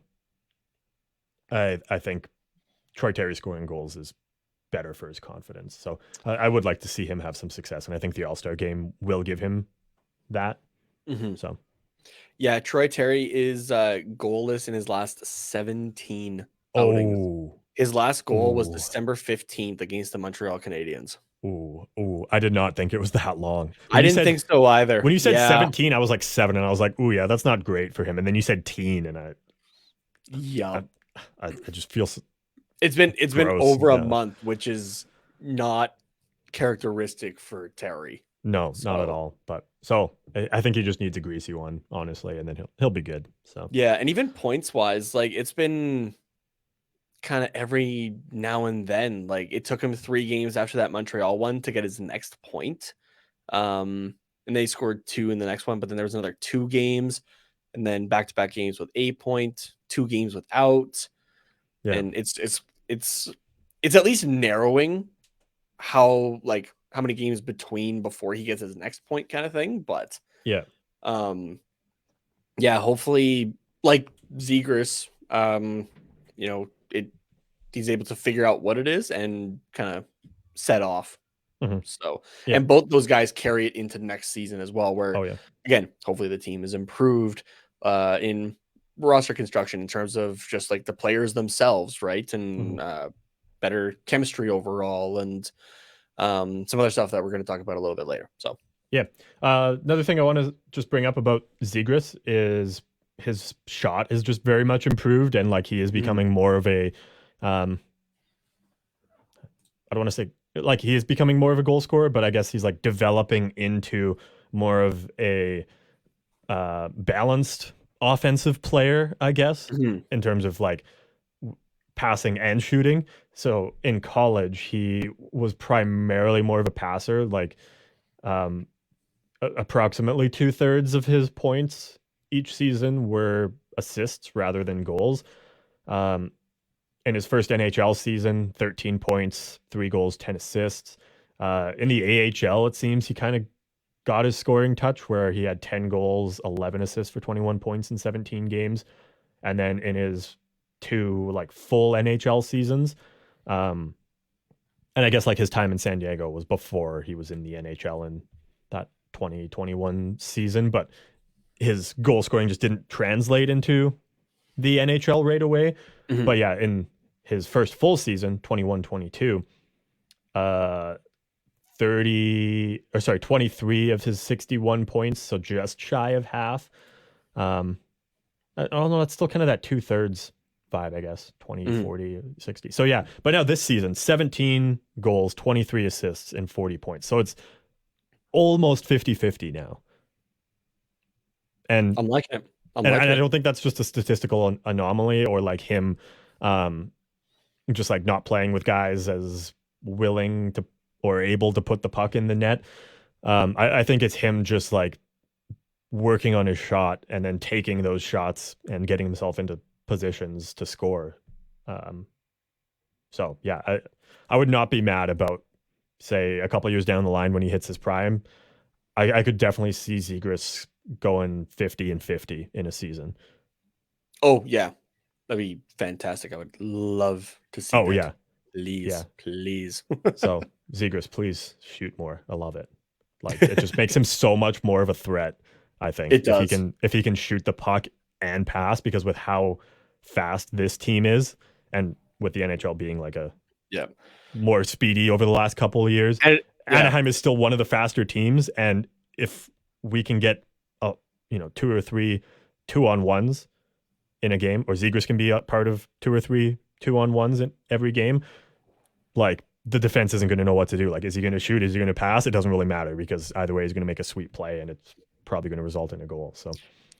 I think Troy Terry scoring goals is better for his confidence. So I would like to see him have some success. And I think the All Star game will give him that. Mhm. So, Yeah, Troy Terry is goalless in his last 17 outings. oh, His last goal was ooh. December 15th against the Montreal Canadiens. Ooh, ooh! I did not think it was that long. I didn't think so either. When you said Yeah. 17, I was like 7, and I was like, ooh, yeah, that's not great for him. And then you said teen, and I, Yup. I just feel It's been gross. over a Yeah, month, which is not characteristic for Terry. no, not at So all. But so I think he just needs a greasy one, honestly, and then he'll be good. So yeah, and even points wise, like it's been kind of every now and then. Like it took him 3 games after that Montreal one to get his next point. And they scored 2 in the next one, but then there was another 2 games, and then back to back games with a point, 2 games without, yeah, and it's it's at least narrowing how many games between before he gets his next point kind of thing. But yeah, um yeah, hopefully like Zegras, it he's able to figure out what it is and kind of set off. hmm So, yeah, and both those guys carry it into next season as well, where oh yeah, again, hopefully the team is improved in roster construction in terms of just like the players themselves, right? hmm And better chemistry overall and some other stuff that we're going to talk about a little bit later. So, yeah. Another thing I want to just bring up about Zegras is his shot is just very much improved, and like he is mhm. becoming more of a um, I don't want to say like he is becoming more of a goal scorer, but I guess he's like developing into more of a balanced offensive player, I guess, Mhm. in terms of like passing and shooting. So in college, he was primarily more of a passer, like um, approximately 2/3 of his points each season were assists rather than goals. Um, in his first NHL season, 13 points, 3 goals, 10 assists. In the AHL, it seems he kind of got his scoring touch where he had 10 goals, 11 assists for 21 points in 17 games. And then in his 2 like full NHL seasons, um, and I guess like his time in San Diego was before he was in the NHL in that 2021 season, but his goal scoring just didn't translate into the NHL right away. Mhm. But yeah, in his first full season, 21-22, uh 23 of his 61 points, so just shy of half. Um I don't know, that's still kind of that 2/3 vibe, I guess. 20, Mhm. 40, 60. So yeah, but now this season, 17 goals, 23 assists, and 40 points. So it's almost 50-50 now. And I'm liking it. I'm and liking I it. don't think that's just a statistical anomaly or like him um just like not playing with guys as willing to or able to put the puck in the net. I think it's him just like working on his shot and then taking those shots and getting himself into positions to score. Um, so yeah, I would not be mad about say a couple years down the line when he hits his prime. I could definitely see Zegras going 50-50 in a season. Oh yeah, that'd be fantastic. I would love to see Oh that. yeah, yeah. Please, please. So Zegras, please shoot more. I love it. Like it just makes him so much more of a threat. I think It does. if he can shoot the puck and pass, because with how fast this team is, and with the NHL being like a Yeah. more speedy over the last couple of years. And yeah. Anaheim is still one of the faster teams, and if we can get two or three 2-on-1s in a game, or Zegras can be a part of 2 or 3 2-on-1s in every game, like the defense isn't going to know what to do. Like, is he going to shoot? Is he going to pass? It doesn't really matter because either way, he's going to make a sweet play, and it's probably going to result in a goal. So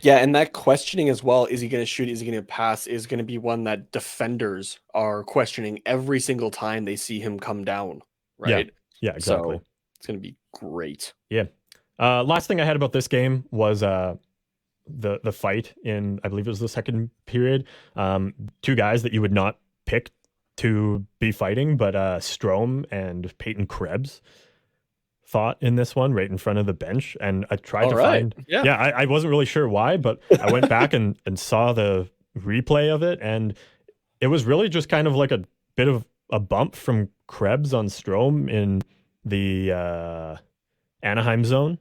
yeah, and that questioning as well, is he going to shoot? Is he going to pass? Is going to be one that defenders are questioning every single time they see him come down, right? yeah, exactly. So it's going to be great. Yeah. Last thing I had about this game was the fight in, I believe it was the second period. Two guys that you would not pick to be fighting, but Strome and Peyton Krebs fought in this one right in front of the bench. And I tried to find, I wasn't really sure why, but I went back and saw the replay of it, and it was really just kind of like a bit of a bump from Krebs on Strome in the Anaheim zone.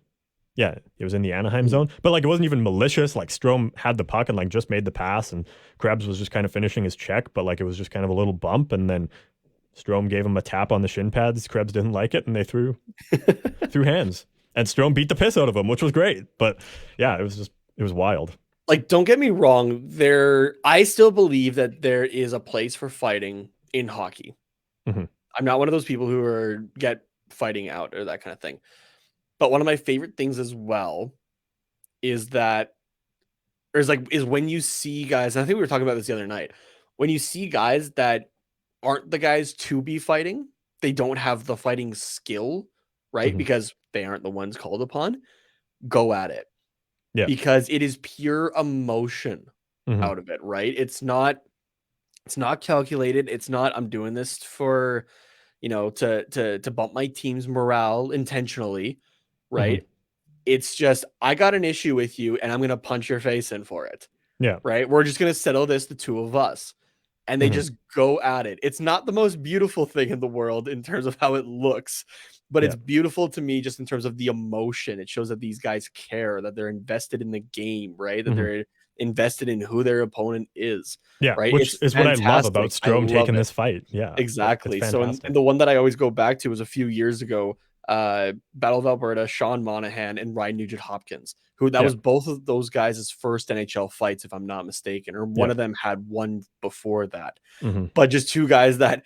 Yeah, it was in the Anaheim zone, but like it wasn't even malicious. Like Strome had the puck and like just made the pass, and Krebs was just kind of finishing his check, but like it was just kind of a little bump, and then Strome gave him a tap on the shin pads. Krebs didn't like it, and they threw hands, and Strome beat the piss out of him, which was great. But yeah, it was wild. Like, don't get me wrong, I still believe that there is a place for fighting in hockey. Mm-hmm. I'm not one of those people who get fighting out or that kind of thing. But one of my favorite things as well is when you see guys, I think we were talking about this the other night, when you see guys that aren't the guys to be fighting, they don't have the fighting skill, right? Mm-hmm. Because they aren't the ones called upon, go at it. Yeah. Because it is pure emotion out of it, right? It's not calculated. It's not, I'm doing this for, to bump my team's morale intentionally, right? Mm-hmm. It's just, I got an issue with you and I'm going to punch your face in for it. Yeah. Right. We're just going to settle this, the two of us. And they just go at it. It's not the most beautiful thing in the world in terms of how it looks, but it's beautiful to me just in terms of the emotion. It shows that these guys care, that they're invested in the game, right? That they're invested in who their opponent is. Yeah, right. which is what I love about Strome taking this fight. Yeah, exactly. It's So, and the one that I always go back to was a few years ago, Battle of Alberta, Sean Monahan and Ryan Nugent Hopkins, who was both of those guys' first NHL fights, if I'm not mistaken, or one of them had one before that. But just two guys that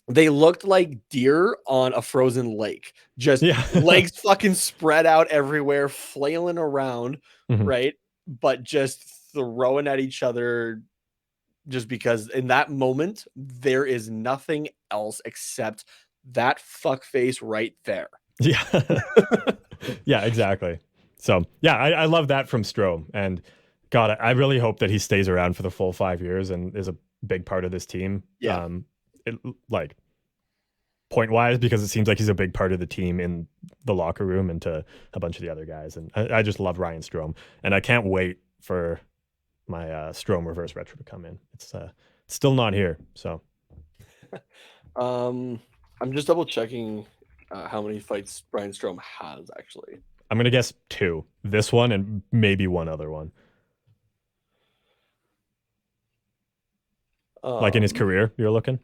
they looked like deer on a frozen lake, just legs fucking spread out everywhere, flailing around, right? But just throwing at each other, just because in that moment there is nothing else except that fuck face right there. Yeah. Yeah, exactly. So yeah, I love that from Strome, and God, I really hope that he stays around for the full 5 years and is a big part of this team. Yeah. Like point wise, because it seems like he's a big part of the team in the locker room and to a bunch of the other guys. And I just love Ryan Strome, and I can't wait for my Strome reverse retro to come in. It's still not here. So I'm just double checking how many fights Brian Strome has actually. I'm gonna guess 2. This one and maybe one other one. Like in his career, you're looking?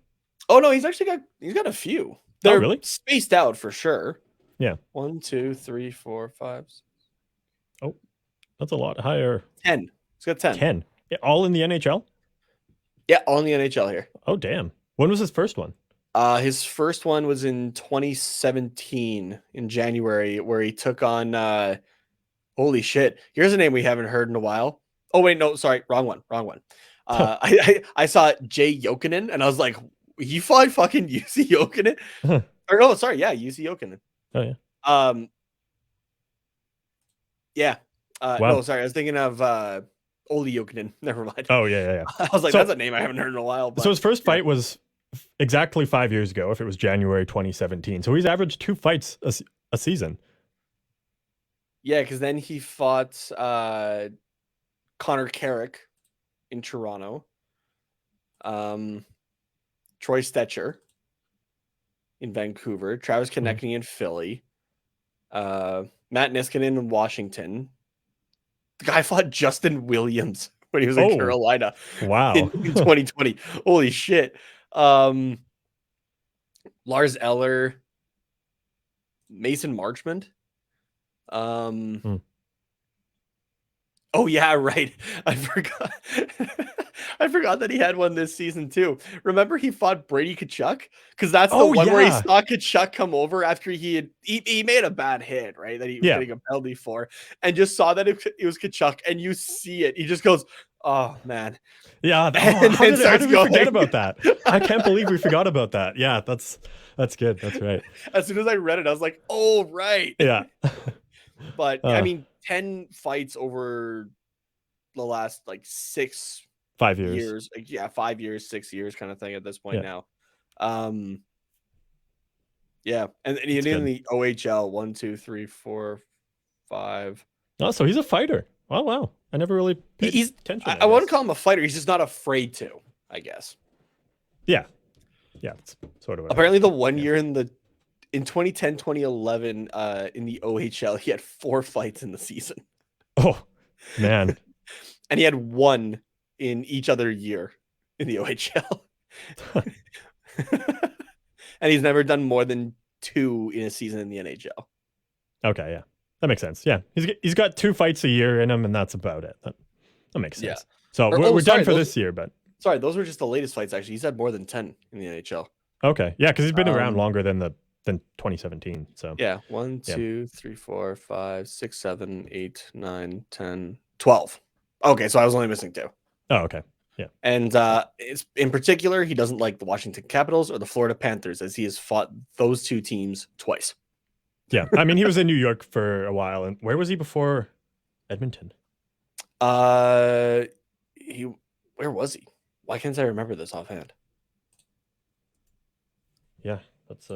Oh no, he's got a few. They're really spaced out for sure. Yeah. 1, 2, 3, 4, 5. Oh, that's a lot higher. 10. He's got 10. 10. Yeah, all in the NHL? Yeah, all in the NHL here. Oh damn. When was his first one? His first one was in 2017 in January, where he took on holy shit. Here's a name we haven't heard in a while. Oh wait, no, sorry, wrong one. I saw Jay Jokinen and I was like, he fought fucking UC Jokinen? Or no, sorry, yeah, UC Jokinen. Oh yeah. Yeah. Wow. No, sorry, I was thinking of Oli Jokinen. Never mind. Oh yeah. I was like, that's a name I haven't heard in a while. But, so his first fight was exactly 5 years ago, if it was January 2017. So he's averaged 2 fights a season. Yeah, because then he fought Connor Carrick in Toronto, Troy Stetcher in Vancouver, Travis Konechny in Philly, Matt Niskanen in Washington. The guy fought Justin Williams when he was in Oh, Carolina wow. in 2020. Holy shit. Lars Eller, Mason Marchment. Hmm. Oh yeah, right. I forgot. I forgot that he had one this season too. Remember he fought Brady Kachuk? Because that's the Oh, one where he yeah. saw Kachuk come over after he made a bad hit, right? That he was Yeah. getting a penalty for, and just saw that it was Kachuk, and you see it. He just goes, "Oh man," Yeah. Oh, and then how starts did we forget going. about that? I can't believe we forgot about that. Yeah, that's good. That's right. As soon as I read it, I was like, "Oh right." Yeah. But I Uh, mean, 10 fights over the last like 5 years. years, like, yeah, 5 years, 6 years kind of thing at this point Yeah. now. Um, yeah, and That's in good. the OHL, 1, 2, 3, 4, 5. Oh, so he's a fighter. Oh, wow. I never really paid He's attention, I I wouldn't guess. call him a fighter. He's just not afraid to, I guess. Yeah. Yeah. That's sort of what I Apparently, the think. one Yeah. year in 2010, 2011, in the OHL, he had 4 fights in the season, Oh, man. and he had 1 in each other year in the OHL. And he's never done more than 2 in a season in the NHL. Okay. Yeah. That makes sense. Yeah. He's got 2 fights a year in him, and that's about it. That makes Yeah. sense. So Or we're done sorry, for those this year, but sorry, those were just the latest fights. Actually, he's had more than 10 in the NHL. okay. Yeah. Because he's been around Um, longer than 2017. So yeah, 1, yeah. 2, 3, 4, 5, 6, 7, 8, 9, 10, 12. Okay, so I was only missing 2. Oh, okay. Yeah. And it's in particular, he doesn't like the Washington Capitals or the Florida Panthers, as he has fought those 2 teams twice. Yeah. I mean, he was in New York for a while. And where was he before Edmonton? Where was he? Why can't I remember this offhand? Yeah. That's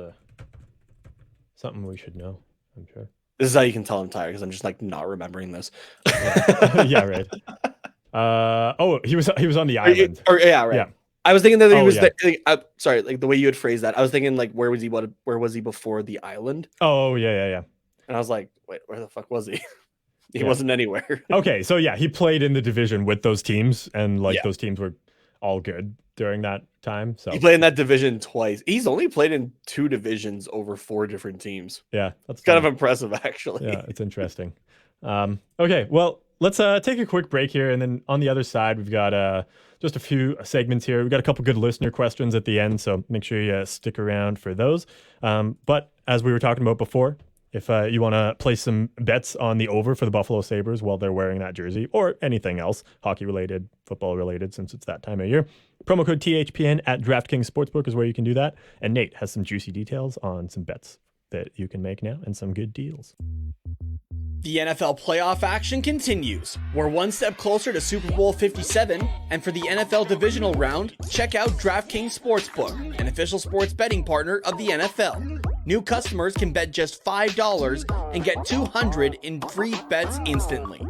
something we should know, I'm sure. This is how you can tell I'm tired, because I'm just like not remembering this. Yeah, right. He was on the island. Yeah, right. Yeah. I was thinking that he Oh, was yeah. sorry, like the way you had phrased that. I was thinking like where was he before the island? Oh, yeah. And I was like, wait, where the fuck was he? He Yeah. wasn't anywhere. Okay, so yeah, he played in the division with those teams, and like Yeah. those teams were all good during that time. So He played in that division twice. He's only played in 2 divisions over 4 different teams. yeah, that's It's kind funny. of impressive, actually. Yeah, it's interesting. Okay, well, let's take a quick break here, and then on the other side, we've got just a few segments here. We've got a couple good listener questions at the end, so make sure you stick around for those. But as we were talking about before, if you want to place some bets on the over for the Buffalo Sabres while they're wearing that jersey, or anything else, hockey-related, football-related, since it's that time of year, promo code THPN at DraftKings Sportsbook is where you can do that. And Nate has some juicy details on some bets that you can make now and some good deals. The NFL playoff action continues. We're one step closer to Super Bowl 57, and for the NFL divisional round, check out DraftKings Sportsbook, an official sports betting partner of the NFL. New customers can bet just $5 and get $200 in free bets instantly.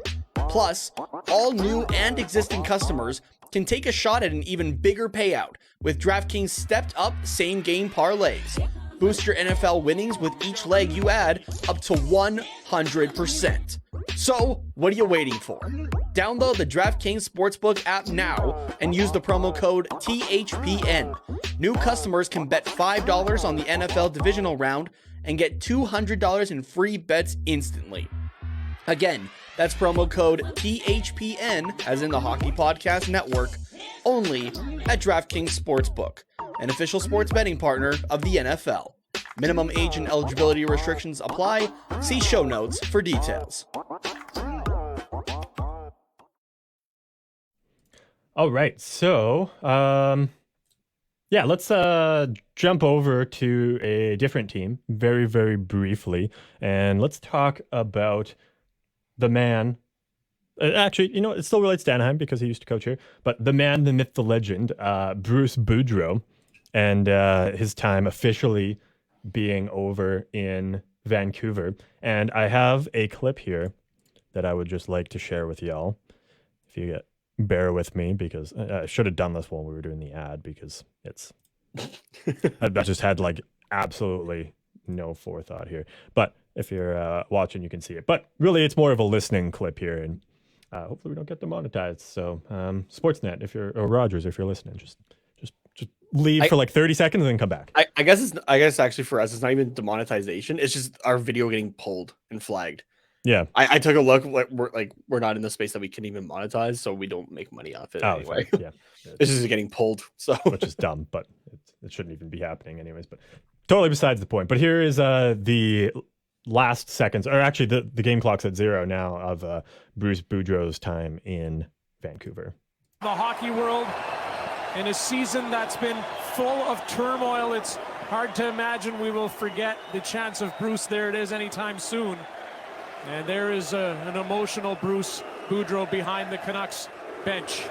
Plus, all new and existing customers can take a shot at an even bigger payout with DraftKings stepped up Same Game Parlays. Boost your NFL winnings with each leg you add up to 100%. So, what are you waiting for? Download the DraftKings Sportsbook app now and use the promo code THPN. New customers can bet $5 on the NFL divisional round and get $200 in free bets instantly. Again, that's promo code THPN, as in the Hockey Podcast Network, only at DraftKings Sportsbook, an official sports betting partner of the NFL. Minimum age and eligibility restrictions apply. See show notes for details. All right, so yeah, let's jump over to a different team very, very briefly, and let's talk about the man. Actually, you know, it still relates to Anaheim because he used to coach here, but the man, the myth, the legend, Bruce Boudreau, and his time officially being over in Vancouver. And I have a clip here that I would just like to share with y'all. If you bear with me, because I should have done this while we were doing the ad, because it's I just had like absolutely no forethought here. But if you're watching, you can see it. But really, it's more of a listening clip here, and Hopefully we don't get demonetized. So Sportsnet, if you're, or Rogers, if you're listening, just leave for like 30 seconds and then come back. I guess actually for us, it's not even demonetization. It's just our video getting pulled and flagged. Yeah. I took a look. We're not in the space that we can even monetize, so we don't make money off it anyway. Yeah. It's just getting pulled. So which is dumb, but it shouldn't even be happening anyways. But totally besides the point. But here is the last seconds, or actually the game clock's at 0 now of Bruce Boudreau's time in Vancouver. The hockey world, in a season that's been full of turmoil, it's hard to imagine we will forget the chance of Bruce. There it is anytime soon. And there is an emotional Bruce Boudreau behind the Canucks bench.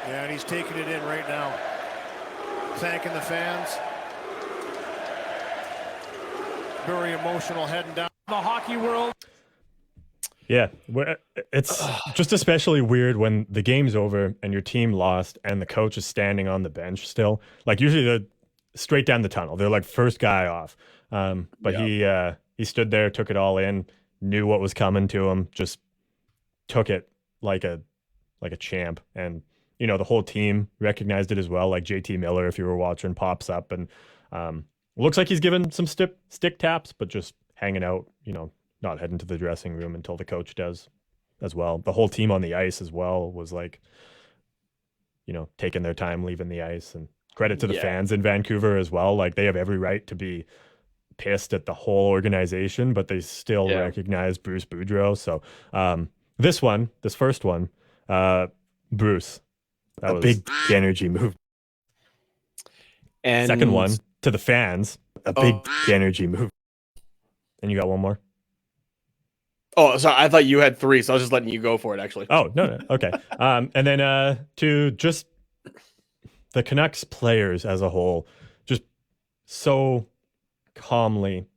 Yeah, and he's taking it in right now. Thanking the fans. Very emotional heading down. The hockey world. Yeah, it's just especially weird when the game's over and your team lost and the coach is standing on the bench still. Like usually they're straight down the tunnel. They're like first guy off. But he stood there, took it all in, knew what was coming to him, just took it like a champ. And you know, the whole team recognized it as well. Like JT Miller, if you were watching, pops up and looks like he's given some stick taps, but just hanging out, you know, not heading to the dressing room until the coach does as well. The whole team on the ice as well was like, you know, taking their time leaving the ice. And credit to the fans in Vancouver as well. Like they have every right to be pissed at the whole organization, but they still recognize Bruce Boudreau. So this first one, Bruce, that was a big energy move. And second one to the fans, a big energy move. And you got one more? Oh, sorry. I thought you had 3, so I was just letting you go for it, actually. Oh, no. Okay. And then to just the Canucks players as a whole, just so calmly,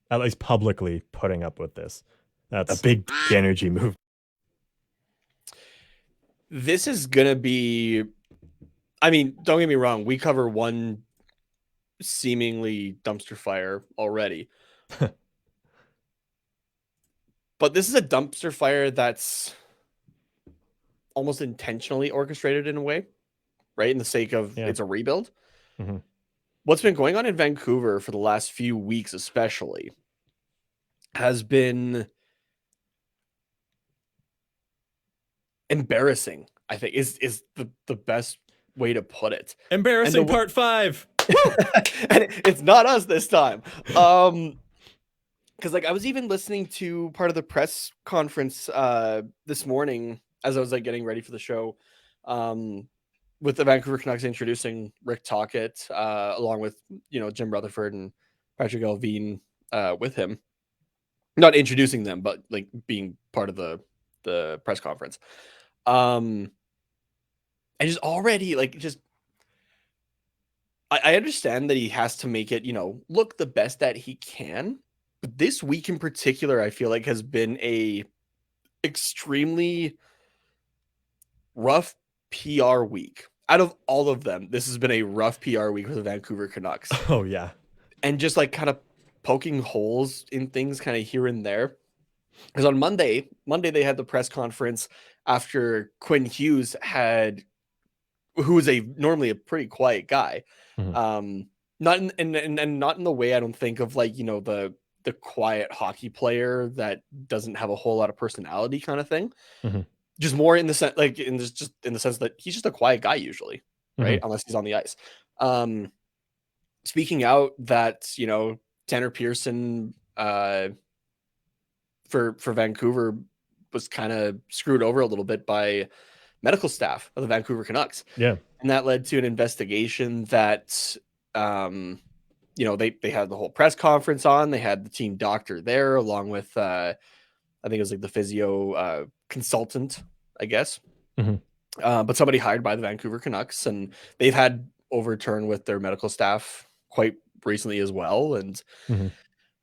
at least publicly, putting up with this. That's a big energy move. This is going to be, I mean, don't get me wrong. We cover one seemingly dumpster fire already. But this is a dumpster fire that's almost intentionally orchestrated in a way, right? In the sake of it's a rebuild. Mm-hmm. What's been going on in Vancouver for the last few weeks, especially, has been embarrassing, I think, is the best way to put it. Embarrassing part 5. And it's not us this time. Because like I was even listening to part of the press conference this morning as I was like getting ready for the show, with the Vancouver Canucks introducing Rick Tocchet, along with Jim Rutherford and Patrick Elvine with him, not introducing them, but like being part of the press conference. And just already like just. I understand that he has to make it look the best that he can. But this week in particular, I feel like has been a extremely rough PR week. Out of all of them, this has been a rough PR week for the Vancouver Canucks. Oh, yeah. And just like kind of poking holes in things kind of here and there. Because on Monday they had the press conference after Quinn Hughes who is normally a pretty quiet guy. Mm-hmm. Not in the way I don't think of like, the quiet hockey player that doesn't have a whole lot of personality kind of thing. Mm-hmm. Just more in the sense, like in the sense that he's just a quiet guy usually, right? Mm-hmm. Unless he's on the ice. Speaking out that, Tanner Pearson for Vancouver was kind of screwed over a little bit by medical staff of the Vancouver Canucks. Yeah. And that led to an investigation that, they had the whole press conference on. They had the team doctor there along with, I think it was like the physio consultant, I guess. Mm-hmm. But somebody hired by the Vancouver Canucks, and they've had overturn with their medical staff quite recently as well. And,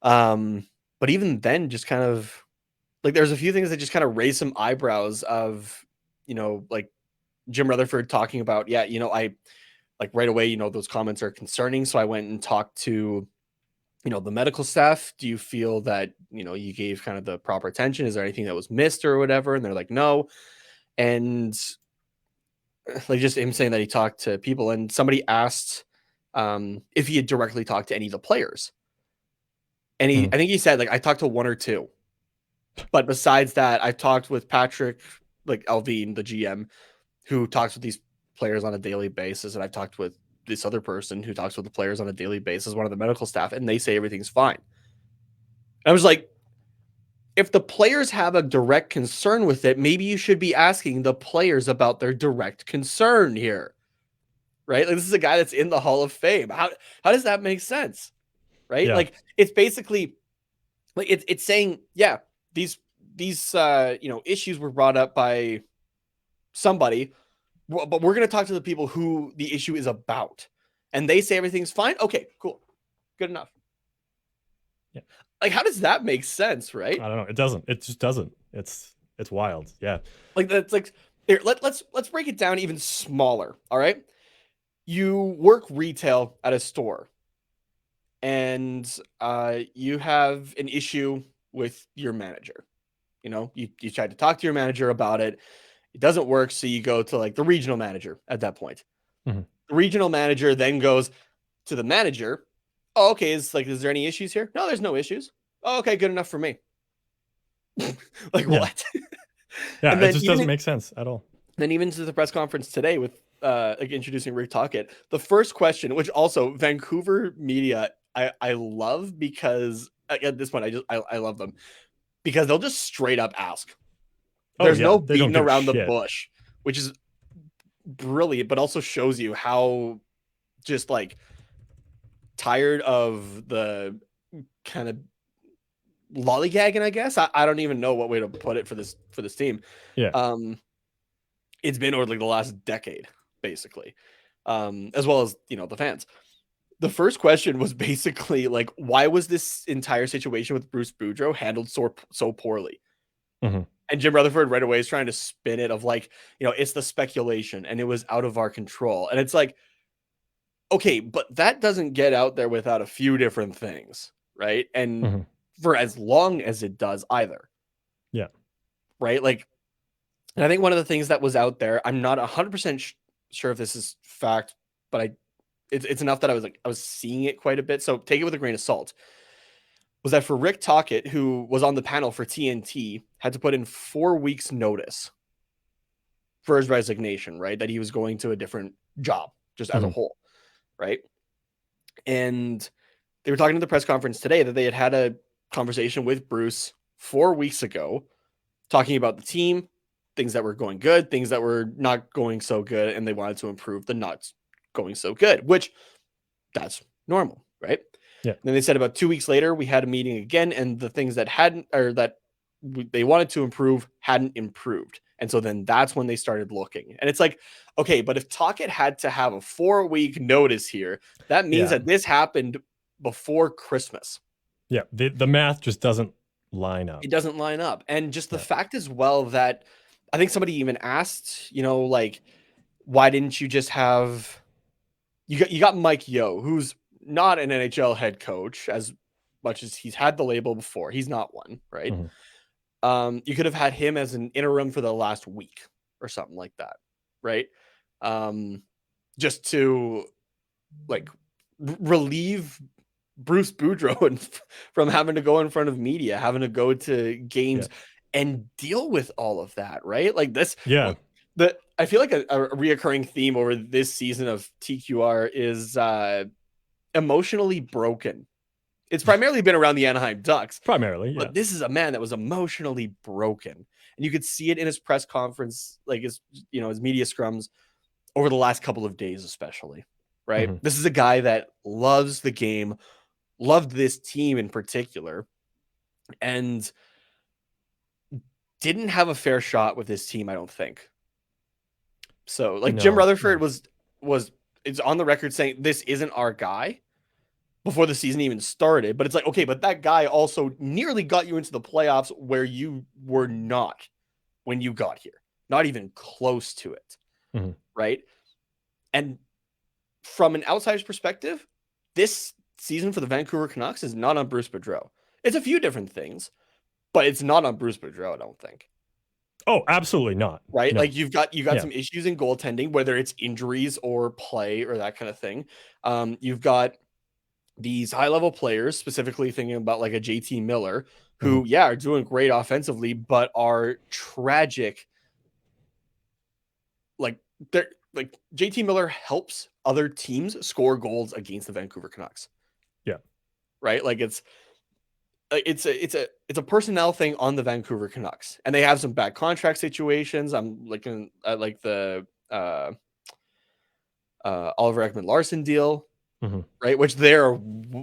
but even then, just kind of like, there's a few things that just kind of raise some eyebrows of, like Jim Rutherford talking about, I like right away, those comments are concerning. So I went and talked to the medical staff, do you feel that, you gave kind of the proper attention? Is there anything that was missed or whatever? And they're like, no. And like just him saying that he talked to people, and somebody asked if he had directly talked to any of the players. And I think he said, like, I talked to one or two. But besides that, I've talked with Patrick, like Alvin, the GM, who talks with these players on a daily basis. And I've talked with this other person who talks with the players on a daily basis, one of the medical staff, and they say everything's fine. I was like, if the players have a direct concern with it, maybe you should be asking the players about their direct concern here, right? Like, this is a guy that's in the Hall of Fame. How does that make sense, right? Yeah. Like, it's basically like it's saying, yeah, these issues were brought up by somebody, but we're going to talk to the people who the issue is about, and they say everything's fine. Okay, cool, good enough. Yeah. Like, how does that make sense, right? I don't know. It doesn't. It just doesn't. It's wild. Yeah. Like, that's like, here, let's break it down even smaller. All right. You work retail at a store, and you have an issue with your manager. You tried to talk to your manager about it. It doesn't work. So you go to like the regional manager at that point. Mm-hmm. The regional manager then goes to the manager. Oh, okay. Is there any issues here? No, there's no issues. Oh, okay. Good enough for me. Like, what? Yeah. And It just doesn't make sense at all. Then even to the press conference today with like introducing Rick Tocchet, the first question, which also Vancouver media, I love, because at this point I love them, because they'll just straight up ask. There's no beating around the bush, which is brilliant, but also shows you how just like tired of the kind of lollygagging, I guess. I don't even know what way to put it for this team. Yeah. It's been over like the last decade, basically, as well as, the fans. The first question was basically like, why was this entire situation with Bruce Boudreau handled so poorly? Mm-hmm. And Jim Rutherford right away is trying to spin it of like, it's the speculation and it was out of our control. And it's like, okay, but that doesn't get out there without a few different things, right? And for as long as it does either. Yeah. Right? Like, and I think one of the things that was out there, I'm not 100% sure if this is fact, but it's enough that I was seeing it quite a bit. So take it with a grain of salt. Was that for Rick Tocchet, who was on the panel for TNT, had to put in 4 weeks notice for his resignation, right? That he was going to a different job just as a whole, right? And they were talking to the press conference today that they had a conversation with Bruce 4 weeks ago, talking about the team, things that were going good, things that were not going so good, and they wanted to improve the not going so good, which that's normal, right? Yeah. And then they said about 2 weeks later, we had a meeting again, and the things that they wanted to improve hadn't improved. And so then that's when they started looking. And it's like, okay, but if Tocchet had to have a 4-week notice here, that means that this happened before Christmas. Yeah. The math just doesn't line up. It doesn't line up. And just the fact as well that I think somebody even asked, like, why didn't you just have, you got Mike Yeo, who's not an NHL head coach as much as he's had the label before. He's not one, right? You could have had him as an interim for the last week or something like that, right? Just to like relieve Bruce Boudreau from having to go in front of media, having to go to games and deal with all of that, right? Like this, I feel like a reoccurring theme over this season of TQR is emotionally broken. It's primarily been around the Anaheim Ducks. But this is a man that was emotionally broken. And you could see it in his press conference, like his media scrums over the last couple of days, especially, right? This is a guy that loves the game, loved this team in particular, and didn't have a fair shot with this team, I don't think. So, like, Jim Rutherford was it's on the record saying this isn't our guy before the season even started. But it's like, okay, but that guy also nearly got you into the playoffs where you were not when you got here. Not even close to it. Right? And from an outsider's perspective, this season for the Vancouver Canucks is not on Bruce Boudreau. It's a few different things, but it's not on Bruce Boudreau, I don't think. Oh, absolutely not. Right? No. Like you got some issues in goaltending, whether it's injuries or play or that kind of thing. You've got these high-level players, specifically thinking about like a JT Miller, who, are doing great offensively, but are tragic. Like they're like JT Miller helps other teams score goals against the Vancouver Canucks. Yeah. Right? Like it's a personnel thing on the Vancouver Canucks, and they have some bad contract situations. I'm looking at like the Oliver Ekman-Larsson deal, right? Which they're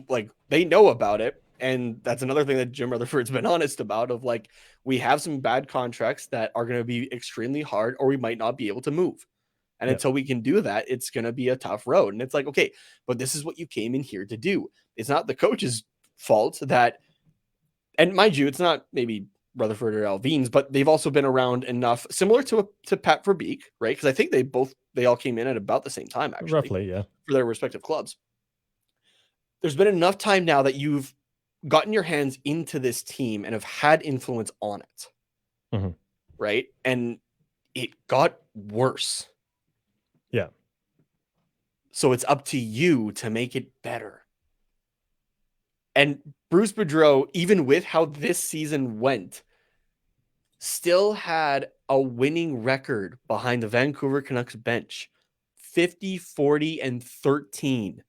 like, they know about it. And that's another thing that Jim Rutherford's been honest about, of like, we have some bad contracts that are going to be extremely hard, or we might not be able to move. And until we can do that, it's going to be a tough road. And it's like, okay, but this is what you came in here to do. It's not the coach's fault that, and mind you, it's not maybe Rutherford or Alvins, but they've also been around enough, similar to Pat Verbeek, right? Because I think they all came in at about the same time, actually. Roughly, yeah. For their respective clubs. There's been enough time now that you've gotten your hands into this team and have had influence on it. Right? And it got worse. Yeah. So it's up to you to make it better. And Bruce Boudreau, even with how this season went, still had a winning record behind the Vancouver Canucks bench. 50, 40, and 13.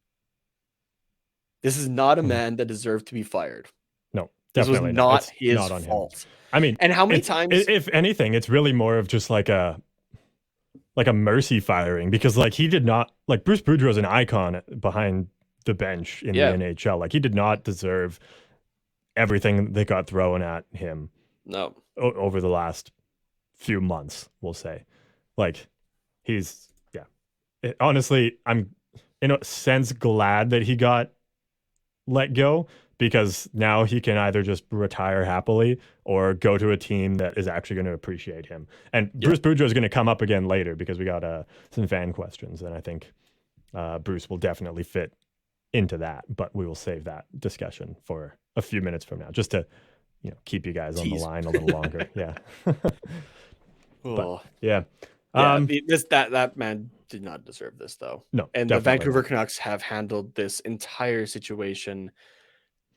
This is not a man that deserved to be fired. No, definitely not. This was not his not on fault. Him. I mean, and how many times? If anything, it's really more of just like a mercy firing, because like he did not, like Bruce Boudreau's an icon behind the bench in the NHL. Like he did not deserve everything that got thrown at him. No, over the last few months, we'll say. Like he's honestly, I'm in a sense glad that he got let go, because now he can either just retire happily or go to a team that is actually going to appreciate him. And Bruce Boudreau is going to come up again later, because we got some fan questions, and I think Bruce will definitely fit into that, but we will save that discussion for a few minutes from now, just to keep you guys on the line a little longer. But, that man did not deserve this, though. No, and the Vancouver Canucks have handled this entire situation,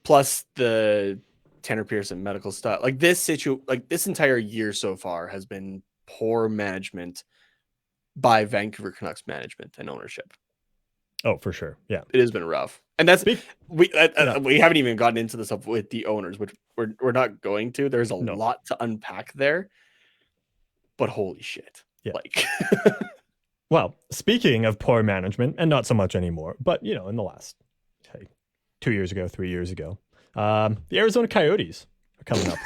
plus the Tanner Pearson medical stuff. Like this entire year so far has been poor management by Vancouver Canucks management and ownership. Oh, for sure. Yeah, it has been rough, and that's we haven't even gotten into the stuff with the owners, which we're not going to. There's a lot to unpack there, but holy shit, like. Well, speaking of poor management, and not so much anymore, but in the last 2 years ago, 3 years ago, the Arizona Coyotes are coming up.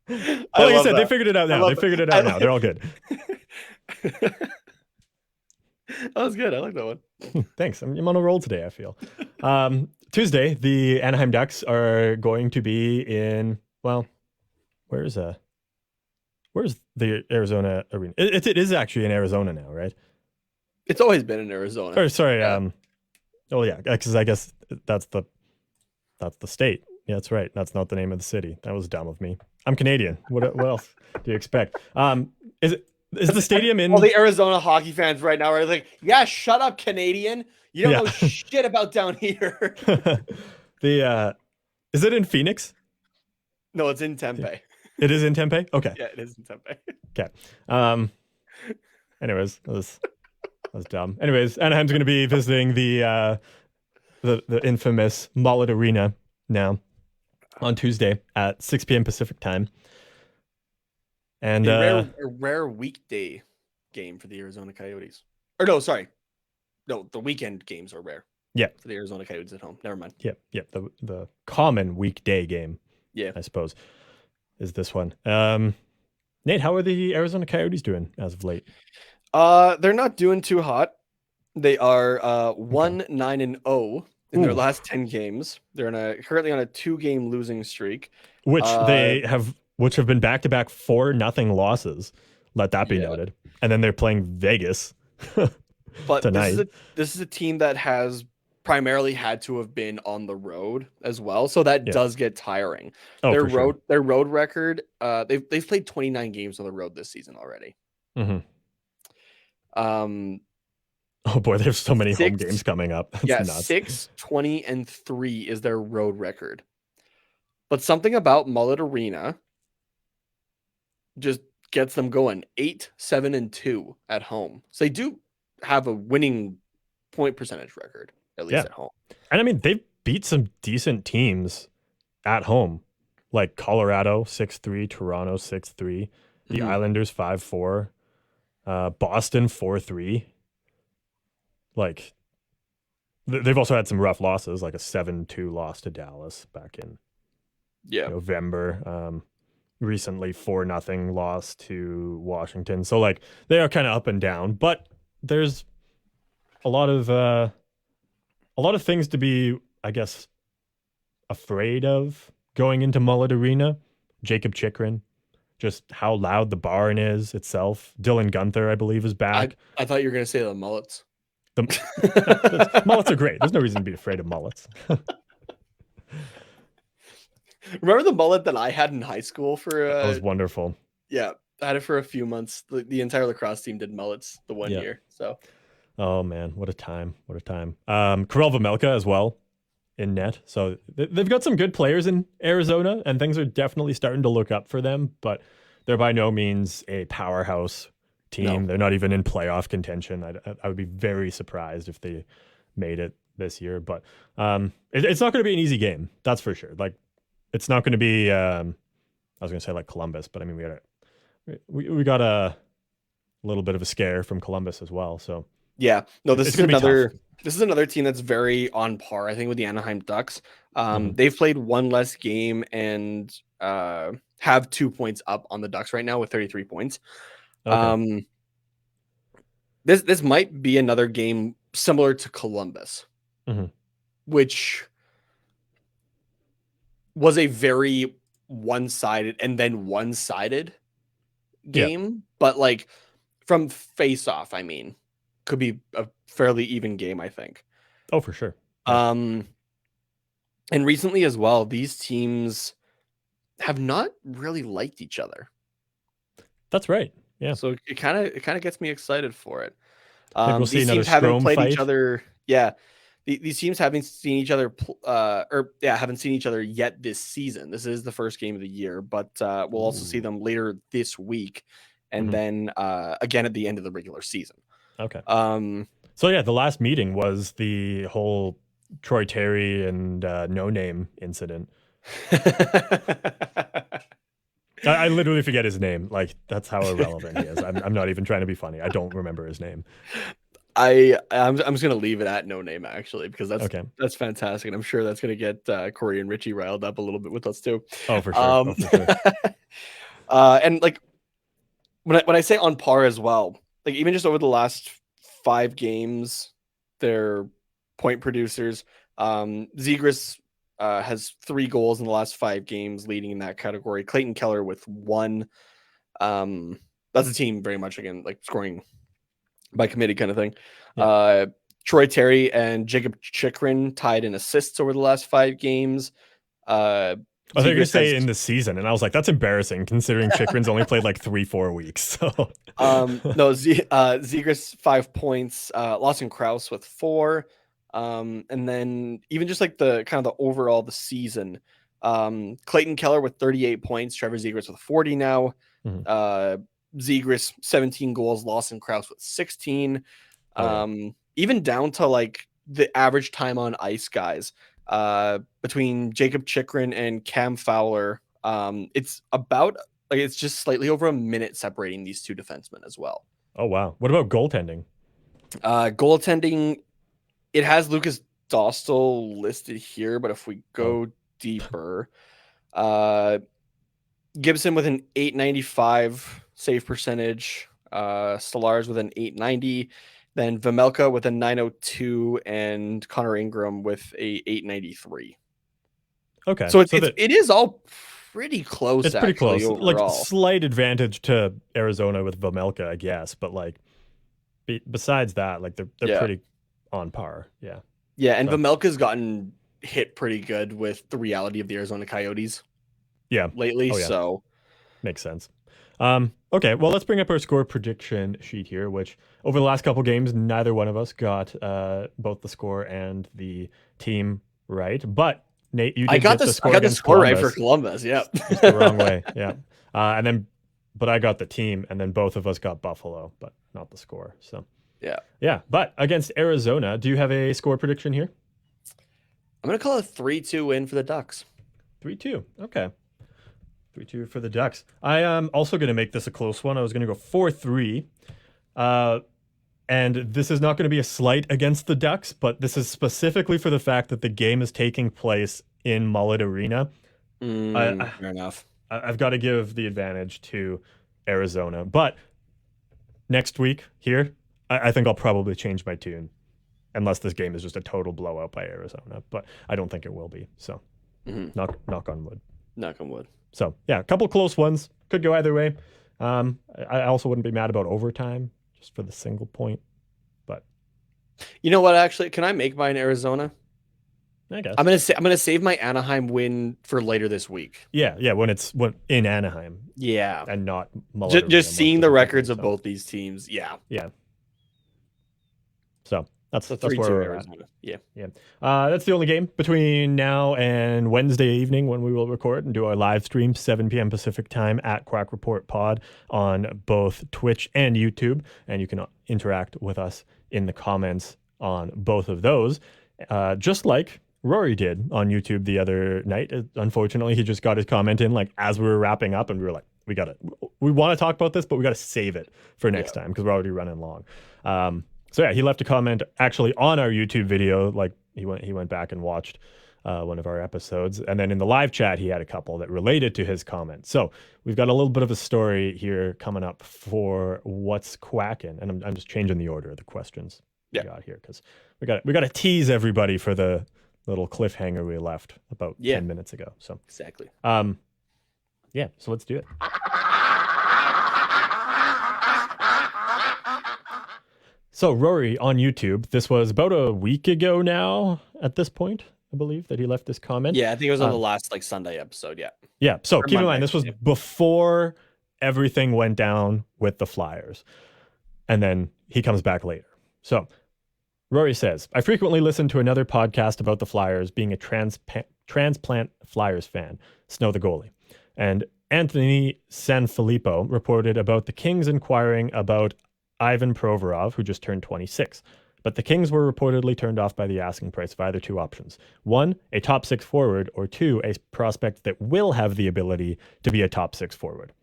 Like I said, they figured it out now. They're all good. That was good. I like that one. Thanks. I'm on a roll today, I feel. Tuesday, the Anaheim Ducks are going to be in, where's the Arizona arena? It is actually in Arizona now, right? It's always been in Arizona. Or sorry, because I guess that's the state. Yeah, that's right. That's not the name of the city. That was dumb of me. I'm Canadian. What else do you expect? Is the stadium in? All the Arizona hockey fans right now are like, yeah, shut up, Canadian. You don't know shit about down here. Is it in Phoenix? No, it's in Tempe. It is in Tempe? Okay. Yeah, it is in Tempe. Okay. Anyways, that was dumb. Anyways, Anaheim's going to be visiting the infamous Mullet Arena now on Tuesday at 6 p.m. Pacific time. And a rare weekday game for the Arizona Coyotes. Or no, sorry. No, the weekend games are rare. Yeah. For the Arizona Coyotes at home. Never mind. Yeah. The common weekday game. Yeah. I suppose is this one. Nate, how are the Arizona Coyotes doing as of late? They're not doing too hot. They are 1-9-0 in their last 10 games. They're currently on a 2-game losing streak, which have been back-to-back 4-0 losses. Let that be noted. And then they're playing Vegas but tonight. This is a team that has primarily had to have been on the road as well, so that Yeah. does get tiring. Oh, Their for sure. road record, they've played 29 games on the road this season already. Mhm. Um, Oh boy, there's so many home 6 games coming up. That's yeah, nuts. 6-20-3 is their road record. But something about Mullet Arena just gets them going 8-7-2 at home. So they do have a winning point percentage record, at least Yeah. at home. And I mean, they've beat some decent teams at home, like Colorado 6-3, Toronto 6-3, the Mhm. Islanders 5-4, Boston 4-3. Like they've also had some rough losses, like a 7-2 loss to Dallas back in Yeah. November. Recently 4-0 loss to Washington. So like they are kind of up and down, but there's a lot of things to be, I guess, afraid of going into Mullet Arena. Jacob Chikrin, just how loud the barn is itself. Dylan Gunther, I believe, is back. I thought you were going to say the Mullets. Mullets are great. There's no reason to be afraid of mullets. Remember the mullet that I had in high school for That was wonderful. yeah, I had it for a few months. The entire lacrosse team did mullets the one year. So oh man, what a time. What a time. Karel Vejmelka as well in net. So they've got some good players in Arizona, and things are definitely starting to look up for them, but they're by no means a powerhouse team. No. They're not even in playoff contention. I would be very surprised if they made it this year, but it's not going to be an easy game. That's for sure. Like, it's not going to be, I was going to say like Columbus, but I mean, we got a little bit of a scare from Columbus as well. So yeah, no, this it's is gonna be tough. this is another team that's very on par, I think, with the Anaheim Ducks. They've played one less game and have 2 points up on the Ducks right now with 33 points. Okay. This might be another game similar to Columbus, which was a very one-sided game, but like from face-off, I mean, could be a fairly even game, I think. Oh, for sure. And recently as well, these teams have not really liked each other. That's right. Yeah. So it kind of gets me excited for it. Maybe we'll see These another teams haven't Strome played fight. each other. Yeah. These teams haven't seen each other haven't seen each other yet this season. This is the first game of the year, but we'll also see them later this week and then again at the end of the regular season. Okay. So yeah, the last meeting was the whole Troy Terry and No Name incident. I literally forget his name. Like, that's how irrelevant he is. I'm not even trying to be funny. I don't remember his name. I'm just gonna leave it at No Name actually, because that's fantastic, and I'm sure that's gonna get Corey and Richie riled up a little bit with us too. Oh, for sure. And like when I say on par as well, like even just over the last 5 games, their point producers, Zegras has 3 goals in the last 5 games, leading in that category. Clayton Keller with 1. That's a team very much again like scoring by committee kind of thing. Yeah. Troy Terry and Jacob Chikrin tied in assists over the last 5 games. I thought you were going to say in the season, and I was like, that's embarrassing considering Chikrin's only played like 3-4 weeks. So no, Zegras 5 points, Lawson Krause with 4. And then even just like the kind of the overall the season, Clayton Keller with 38 points, Trevor Zegras with 40 now. Zegras 17 goals, Lawson Krause with 16. Even down to like the average time on ice guys, between Jacob Chikrin and Cam Fowler, it's about like it's just slightly over a minute separating these 2 defensemen as well. Oh wow. What about goaltending? Goaltending, it has Lucas Dostal listed here, but if we go deeper, Gibson with an 895 save percentage, Stolarz with an 890, then Vejmelka with a 902, and Connor Ingram with a 893. Okay, so it is all pretty close. It's pretty close. Overall. Like slight advantage to Arizona with Vejmelka, I guess, but like besides that, like they're pretty on par. Yeah. Yeah, and So- Vamelka's gotten hit pretty good with the reality of the Arizona Coyotes Yeah, lately. Oh, yeah. So makes sense. Okay, well, let's bring up our score prediction sheet here, which over the last couple games, neither one of us got both the score and the team right. But Nate, you did get the score I got the against score right for Columbus. Columbus. Yep. Just the wrong way. Yeah. But I got the team, and then both of us got Buffalo, but not the score. So yeah. But against Arizona, do you have a score prediction here? I'm gonna call it 3-2 win for the Ducks. 3-2. Okay. 3-2 for the Ducks. I am also going to make this a close one. I was going to go 4-3. And this is not going to be a slight against the Ducks, but this is specifically for the fact that the game is taking place in Mullet Arena. Fair enough. I've got to give the advantage to Arizona. But next week here, I think I'll probably change my tune, unless this game is just a total blowout by Arizona. But I don't think it will be. So knock on wood. Knock on wood. So yeah, a couple close ones. Could go either way. I also wouldn't be mad about overtime just for the single point. But you know what? Actually, can I make mine Arizona? I guess I'm gonna save my Anaheim win for later this week. Yeah. When in Anaheim. Yeah, and not Mullet just Arena seeing the records of so. both these teams. Yeah. So that's where 3-2 we're at. Arizona. Yeah. That's the only game between now and Wednesday evening when we will record and do our live stream, 7 p.m. Pacific time at Quack Report Pod on both Twitch and YouTube. And you can interact with us in the comments on both of those, just like Rory did on YouTube the other night. Unfortunately, he just got his comment in like as we were wrapping up, and we were like, we want to talk about this, but we got to save it for next time because we're already running long. So yeah, he left a comment actually on our YouTube video. Like he went back and watched one of our episodes, and then in the live chat he had a couple that related to his comment. So we've got a little bit of a story here coming up for what's quacking, and I'm just changing the order of the questions we got here because we got to tease everybody for the little cliffhanger we left about 10 minutes ago. So exactly. Yeah. So let's do it. So Rory on YouTube, this was about a week ago now at this point, I believe, that he left this comment. Yeah, I think it was on the last Sunday episode. Yeah. Yeah. So keep in Monday, mind, this was before everything went down with the Flyers. And then he comes back later. So Rory says, I frequently listen to another podcast about the Flyers, being a transplant Flyers fan, Snow the goalie. And Anthony Sanfilippo reported about the Kings inquiring about Ivan Provorov, who just turned 26. But the Kings were reportedly turned off by the asking price of either two options. One, a top six forward, or two, a prospect that will have the ability to be a top six forward.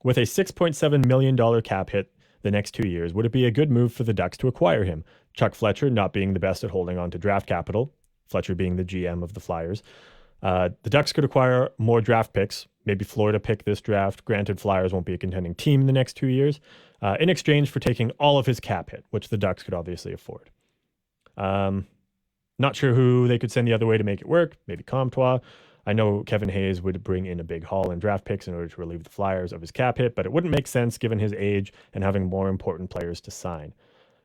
With a $6.7 million cap hit the next 2 years, would it be a good move for the Ducks to acquire him? Chuck Fletcher not being the best at holding on to draft capital, Fletcher being the GM of the Flyers. The Ducks could acquire more draft picks, maybe Florida pick this draft. Granted, Flyers won't be a contending team in the next 2 years, in exchange for taking all of his cap hit, which the Ducks could obviously afford. Not sure who they could send the other way to make it work. Maybe Comtois. I know Kevin Hayes would bring in a big haul in draft picks in order to relieve the Flyers of his cap hit, but it wouldn't make sense given his age and having more important players to sign.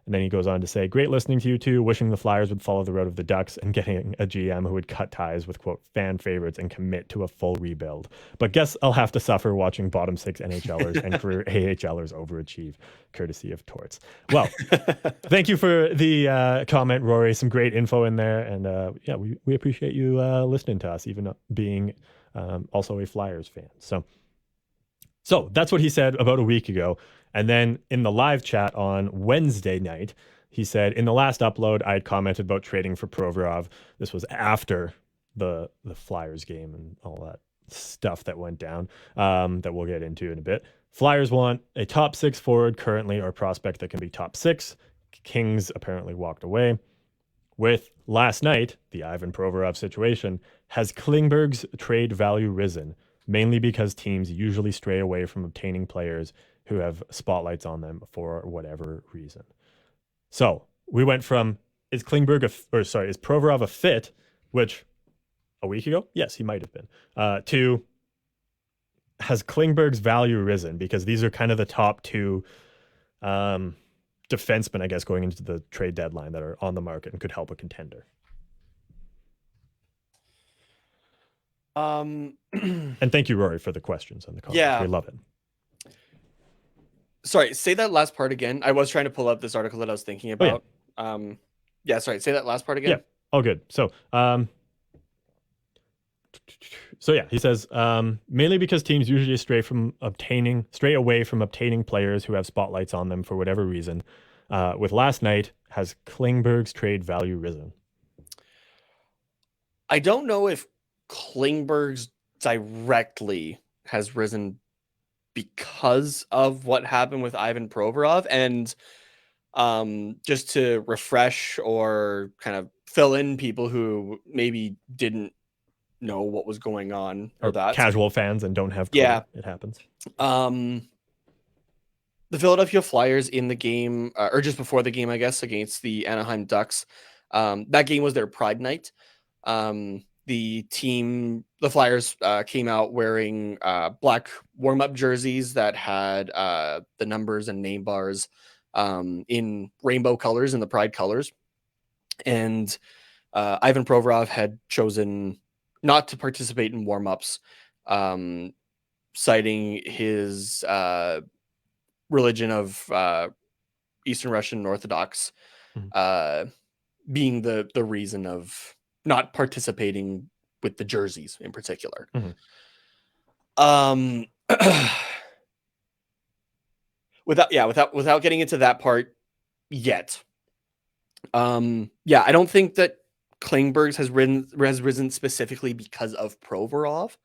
And then he goes on to say, great listening to you two, wishing the Flyers would follow the road of the Ducks and getting a GM who would cut ties with, quote, fan favorites and commit to a full rebuild. But guess I'll have to suffer watching bottom six NHLers and career AHLers overachieve, courtesy of Torts. Well, thank you for the comment, Rory. Some great info in there. And yeah, we appreciate you listening to us, even being also a Flyers fan. So that's what he said about a week ago. And then in the live chat on Wednesday night, he said, in the last upload, I had commented about trading for Provorov. This was after the Flyers game and all that stuff that went down that we'll get into in a bit. Flyers want a top six forward currently, or a prospect that can be top six. Kings apparently walked away. With last night, the Ivan Provorov situation, has Klingberg's trade value risen, mainly because teams usually stray away from obtaining players who have spotlights on them for whatever reason. So we went from, is Provorov a fit, which a week ago, yes, he might have been, to has Klingberg's value risen, because these are kind of the top two defensemen, I guess, going into the trade deadline that are on the market and could help a contender? And thank you, Rory, for the questions and the comments. Yeah. We love it. Sorry, say that last part again. I was trying to pull up this article that I was thinking about. Yeah, sorry, say that last part again. Yeah, all good. So yeah, he says mainly because teams usually stray away from obtaining players who have spotlights on them for whatever reason. With last night, has Klingberg's trade value risen? I don't know if Klingberg's directly has risen because of what happened with Ivan Provorov. And just to refresh or kind of fill in people who maybe didn't know what was going on, or that casual fans and don't have Twitter. Yeah, it happens. The Philadelphia Flyers in the game, or just before the game, I guess, against the Anaheim Ducks, that game was their Pride Night. The Flyers came out wearing black warm-up jerseys that had the numbers and name bars in rainbow colors, in the Pride colors. And Ivan Provorov had chosen not to participate in warm-ups, citing his religion of Eastern Russian Orthodox being the reason of not participating with the jerseys in particular. Without getting into that part yet. I don't think that Klingberg's has risen specifically because of Provorov.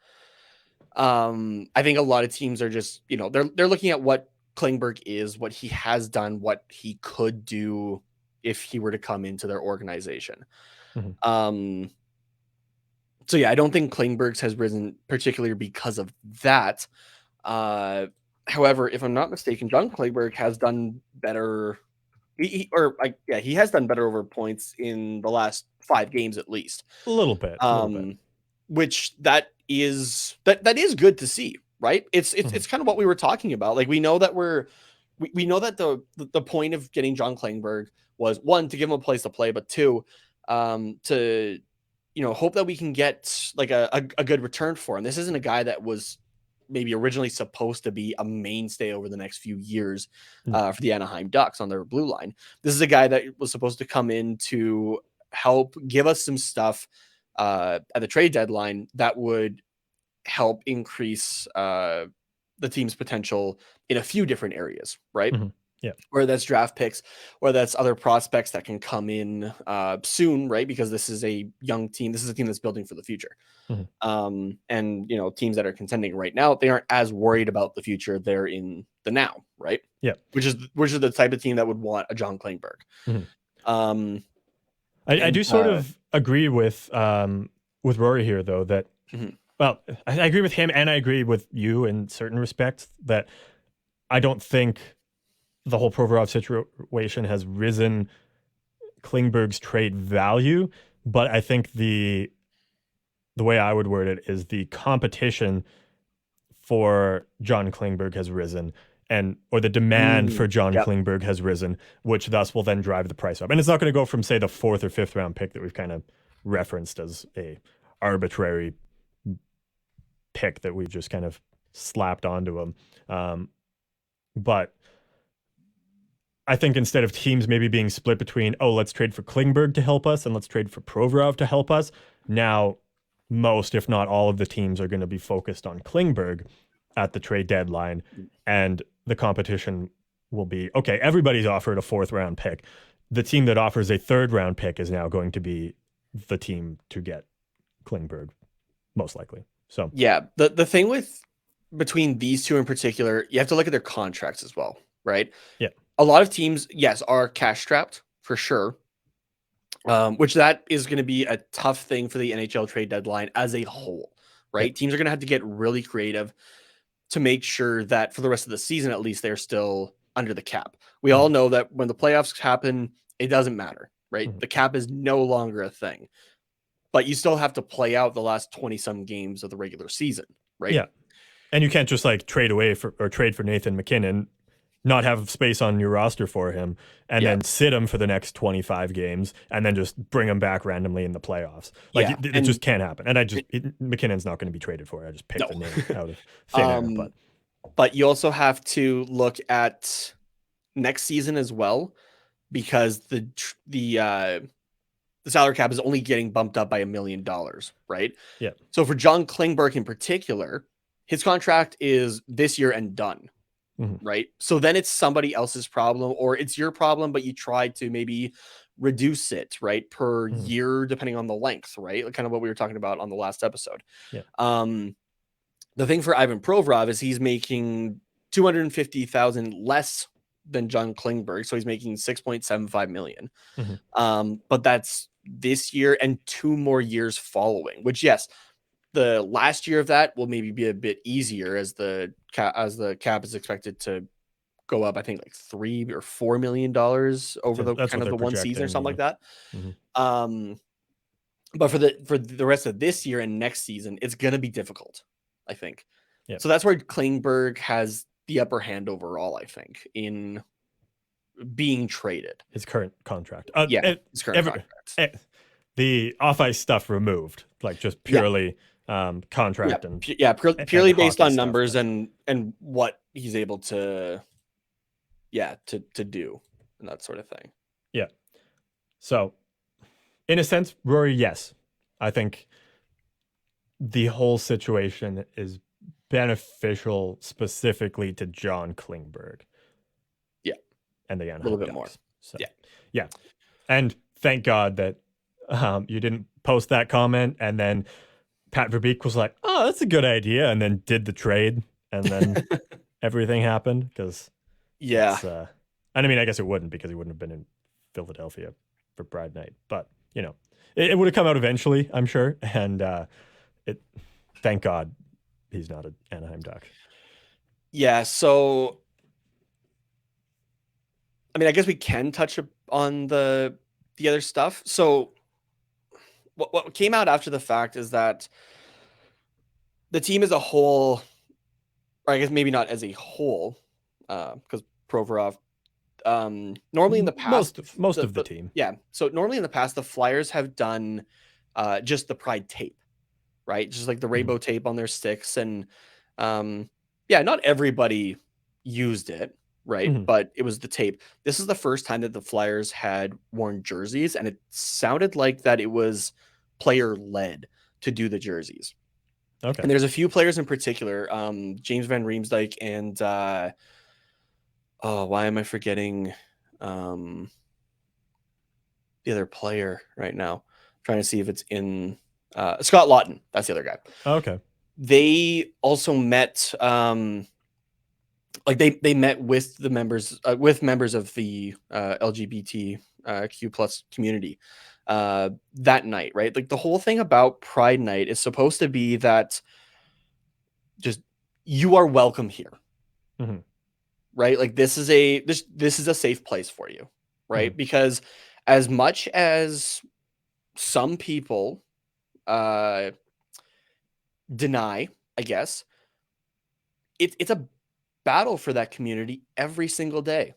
I think a lot of teams are just, they're looking at what Klingberg is, what he has done, what he could do if he were to come into their organization. I don't think Klingberg's has risen particularly because of that. However, if I'm not mistaken, John Klingberg has done better. He has done better over points in the last 5 games at least. A little bit. Which that is good to see, right? It's kind of what we were talking about. Like, we know that we know that the point of getting John Klingberg was, 1, to give him a place to play, but 2, to hope that we can get like a good return for him. This isn't a guy that was maybe originally supposed to be a mainstay over the next few years for the Anaheim Ducks on their blue line. This is a guy that was supposed to come in to help give us some stuff at the trade deadline that would help increase the team's potential in a few different areas, right? Yeah. Whether that's draft picks, whether that's other prospects that can come in soon, right? Because this is a young team. This is a team that's building for the future. And teams that are contending right now, they aren't as worried about the future. They're in the now, right? Yeah. Which is the type of team that would want a John Klingberg. I do sort of agree with Rory here, though, that well, I agree with him, and I agree with you in certain respects that I don't think the whole Provorov situation has risen Klingberg's trade value, but I think the way I would word it is the competition for John Klingberg has risen, or the demand for John Klingberg has risen, which thus will then drive the price up. And it's not going to go from, say, the 4th or 5th round pick that we've kind of referenced as a arbitrary pick that we've just kind of slapped onto him. But I think instead of teams maybe being split between, let's trade for Klingberg to help us and let's trade for Provorov to help us, now most, if not all, of the teams are going to be focused on Klingberg at the trade deadline, and the competition will be, okay, everybody's offered a 4th round pick. The team that offers a 3rd round pick is now going to be the team to get Klingberg, most likely. So yeah, the thing between these two in particular, you have to look at their contracts as well, right? Yeah. A lot of teams, yes, are cash strapped for sure. Which that is going to be a tough thing for the NHL trade deadline as a whole, right? Teams are going to have to get really creative to make sure that for the rest of the season, at least, they're still under the cap. We all know that when the playoffs happen, it doesn't matter, right? The cap is no longer a thing, but you still have to play out the last 20-some games of the regular season, right? Yeah. And you can't just trade for Nathan McKinnon not have space on your roster for him, and then sit him for the next 25 games, and then just bring him back randomly in the playoffs. Like it just can't happen. And McKinnon's not going to be traded for it. I just picked the name out of thin air. But you also have to look at next season as well, because the salary cap is only getting bumped up by $1 million, right? Yeah. So for John Klingberg in particular, his contract is this year and done, right? So then it's somebody else's problem, or it's your problem, but you try to maybe reduce it, right, per year, depending on the length, right? Like kind of what we were talking about on the last episode. Yeah. The thing for Ivan Provorov is he's making $250,000 less than John Klingberg, so he's making $6.75 million. But that's this year and 2 more years following. Which, yes, the last year of that will maybe be a bit easier as the cap is expected to go up. I think like $3 or $4 million over the kind of the one season or something like that. But for the rest of this year and next season, it's gonna be difficult, I think. Yeah. So that's where Klingberg has the upper hand overall, I think, in being traded. His current contract. His current contract. The off-ice stuff removed, like just purely contract purely based on stuff, numbers and what he's able to do and that sort of thing. Yeah. So, in a sense, Rory, yes, I think the whole situation is beneficial specifically to John Klingberg. Yeah. And the Anaheim a little bit Ducks. more. So, yeah. And thank God that you didn't post that comment, and then Pat Verbeek was like, oh, that's a good idea, and then did the trade, and then everything happened, because and I mean, I guess it wouldn't, because he wouldn't have been in Philadelphia for Pride Night, but you know, it would have come out eventually, I'm sure, and thank God he's not an Anaheim Duck. Yeah, so I mean, I guess we can touch on the other stuff. So what came out after the fact is that the team as a whole, or I guess maybe not as a whole, because Provorov, normally in the past, most of the team. Yeah. So normally in the past, the Flyers have done just the Pride tape, right? Just like the rainbow tape on their sticks. And not everybody used it, right? But it was the tape. This is the first time that the Flyers had worn jerseys, and it sounded like that it was player led to do the jerseys. Okay. And there's a few players in particular, James Van Riemsdyk and why am I forgetting the other player right now? I'm trying to see if it's in Scott Lawton. That's the other guy. Okay. They also met they met with the members of the LGBTQ plus community that night, right? Like the whole thing about Pride Night is supposed to be that just you are welcome here, right? Like this is a safe place for you, right? Because as much as some people deny, I guess, it's a battle for that community every single day.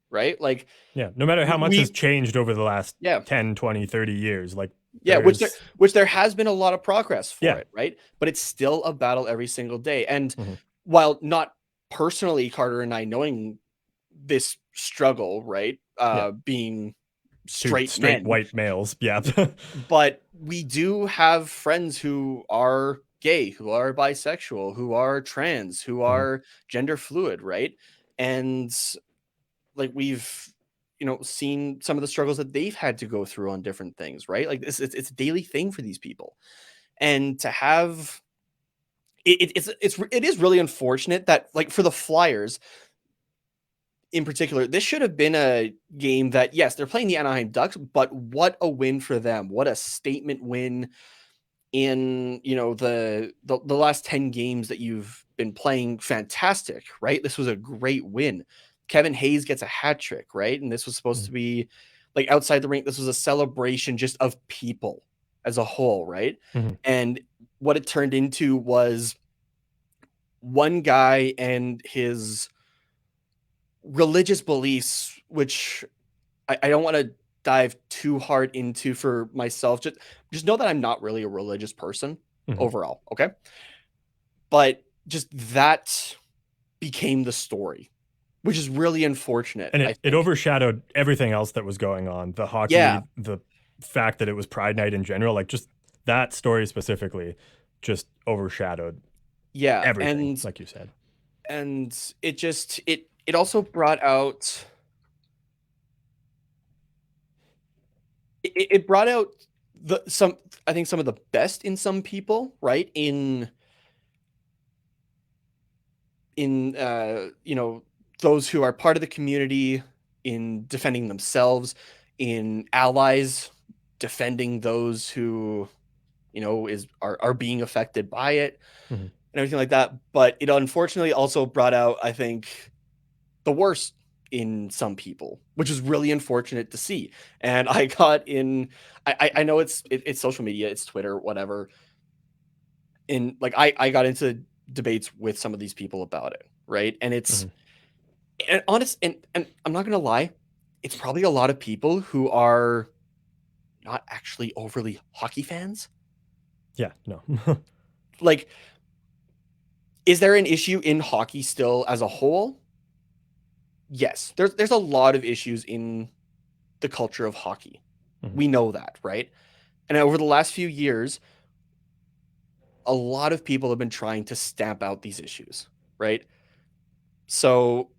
Right? Like, no matter how much has changed over the last 10, 20, 30 years, like, which there has been a lot of progress for it, right? But it's still a battle every single day. And while not personally Carter and I knowing this struggle, right? Being straight men, white males, but we do have friends who are gay, who are bisexual, who are trans, who are gender fluid, right? And like we've seen some of the struggles that they've had to go through on different things, right? Like it's a daily thing for these people, and to have it is really unfortunate that, like, for the Flyers in particular, this should have been a game that, yes, they're playing the Anaheim Ducks, but what a win for them. What a statement win in, the last 10 games that you've been playing. Fantastic, right? This was a great win. Kevin Hayes gets a hat trick, right? And this was supposed to be like outside the rink. This was a celebration just of people as a whole, right? And what it turned into was one guy and his religious beliefs, which I don't want to dive too hard into for myself. Just know that I'm not really a religious person overall. Okay. But just that became the story, which is really unfortunate. And I it think. overshadowed everything else that was going on. The hockey, Yeah. the fact that it was Pride Night in general, like just that story specifically just overshadowed everything, And like you said. and it also brought out it brought out some of the best in some people, right? In those who are part of the community, in defending themselves, in allies defending those who are being affected by it, and everything like that. But it unfortunately also brought out, I think, the worst in some people, which is really unfortunate to see. And I got in, I know it's social media, it's Twitter, whatever. And like, I got into debates with some of these people about it. Right. And it's and honest. And I'm not going to lie. It's probably a lot of people who are not actually overly hockey fans. Yeah, no. Like, is there an issue in hockey still as a whole? Yes, there's a lot of issues in the culture of hockey. We know that, right? And over the last few years, a lot of people have been trying to stamp out these issues, right? So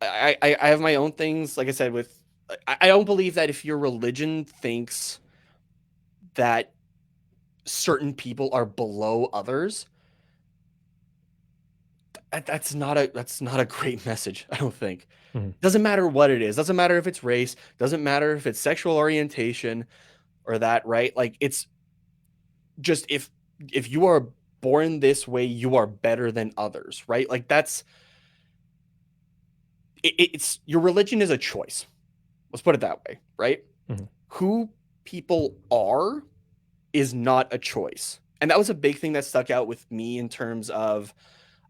I have my own things, like I said, with I don't believe that if your religion thinks that certain people are below others, that's not a great message, I don't think. Doesn't matter what it is. Doesn't matter if it's race. Doesn't matter if it's sexual orientation or that, right? Like, it's just if you are born this way, you are better than others, right? Like, it's your religion is a choice. Let's put it that way, right? Who people are is not a choice. And that was a big thing that stuck out with me in terms of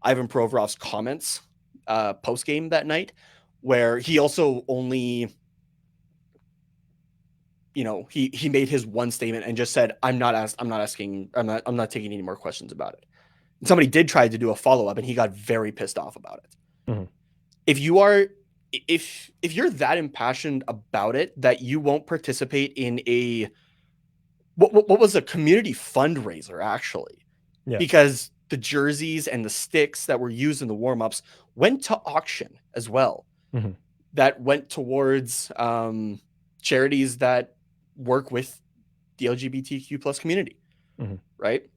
Ivan Provorov's comments post game that night, where he also only, he made his one statement and just said, I'm not taking any more questions about it. And somebody did try to do a follow-up and he got very pissed off about it. If you're that impassioned about it that you won't participate in what was a community fundraiser, actually, because the jerseys and the sticks that were used in the warm-ups went to auction as well. That went towards charities that work with the LGBTQ plus community, right?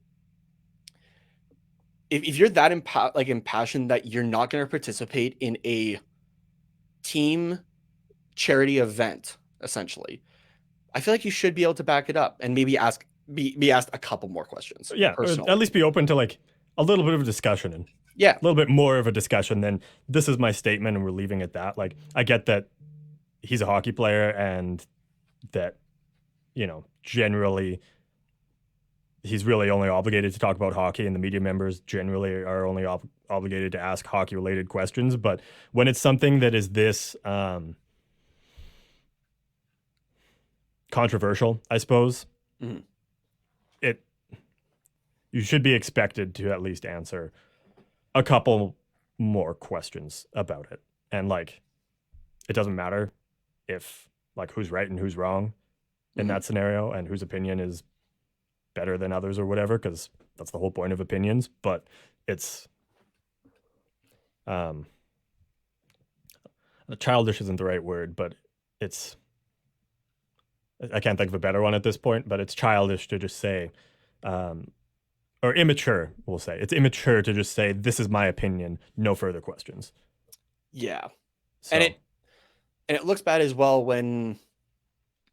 If you're that impassioned that you're not going to participate in a team charity event, essentially, I feel like you should be able to back it up and maybe be asked a couple more questions. Yeah, or at least be open to like a little bit of a discussion and a little bit more of a discussion than this is my statement and we're leaving it at that. Like, I get that he's a hockey player and that, generally he's really only obligated to talk about hockey, and the media members generally are only obligated to ask hockey related questions. But when it's something that is this controversial, I suppose, you should be expected to at least answer a couple more questions about it. And like, it doesn't matter if like who's right and who's wrong in that scenario and whose opinion is better than others or whatever, because that's the whole point of opinions. But it's childish isn't the right word, but I can't think of a better one at this point, but it's childish to just say, or immature, we'll say. It's immature to just say, this is my opinion, no further questions. Yeah. So. And it looks bad as well when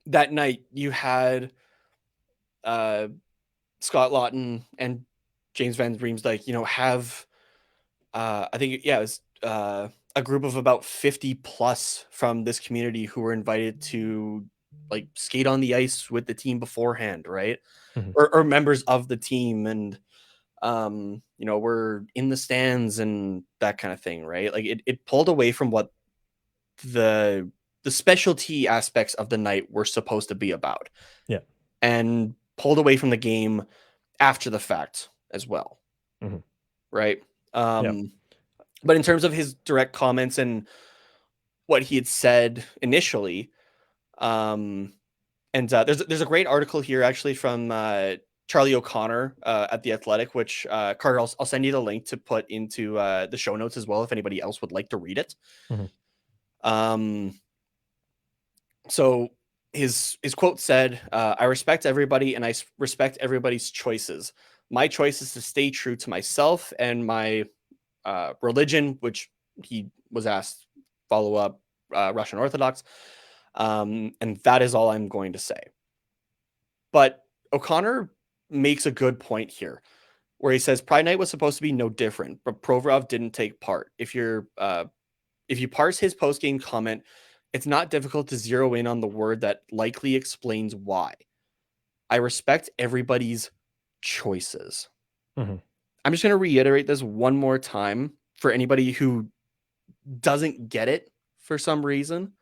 that night you had Scott Lawton and James Van Riemsdyk, have I think it was a group of about 50 plus from this community who were invited to like skate on the ice with the team beforehand, right? Or members of the team. And we're in the stands and that kind of thing, right? Like it pulled away from what the specialty aspects of the night were supposed to be about. Yeah. And pulled away from the game after the fact as well. Mm-hmm. Right. But in terms of his direct comments and what he had said initially, there's a great article here actually from Charlie O'Connor at The Athletic, which Carter, I'll send you the link to put into the show notes as well if anybody else would like to read it. Mm-hmm. So his quote said, "I respect everybody and I respect everybody's choices. My choice is to stay true to myself and my religion," which he was asked follow up Russian Orthodox. And that is all I'm going to say. But O'Connor makes a good point here where he says Pride Night was supposed to be no different, but Provorov didn't take part. If you parse his post-game comment, it's not difficult to zero in on the word that likely explains why. I respect everybody's choices. Mm-hmm. I'm just going to reiterate this one more time for anybody who doesn't get it for some reason.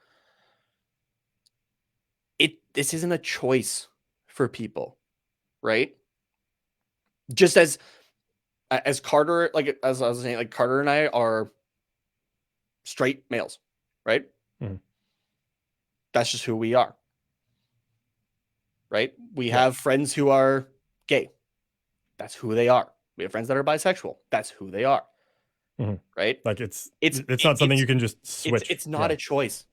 This isn't a choice for people, right? Just as Carter, like as I was saying, like Carter and I are straight males, right? Mm-hmm. That's just who we are, right? We have friends who are gay. That's who they are. We have friends that are bisexual. That's who they are, right? Like it's not something you can just switch. It's not a choice.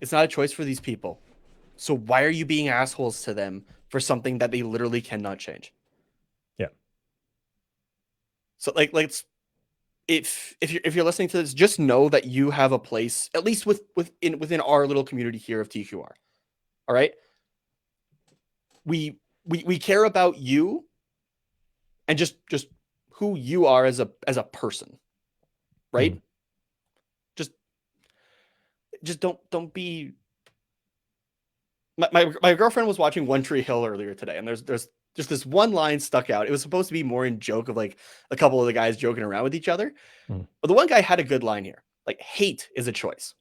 It's not a choice for these people. So why are you being assholes to them for something that they literally cannot change? Yeah. So like if you're listening to this, just know that you have a place, at least within our little community here of TQR. All right. We care about you and just who you are as a person. Right. Mm-hmm. Just don't be. My girlfriend was watching One Tree Hill earlier today, and there's just this one line stuck out. It was supposed to be more in joke of like a couple of the guys joking around with each other. But the one guy had a good line here. Like, hate is a choice.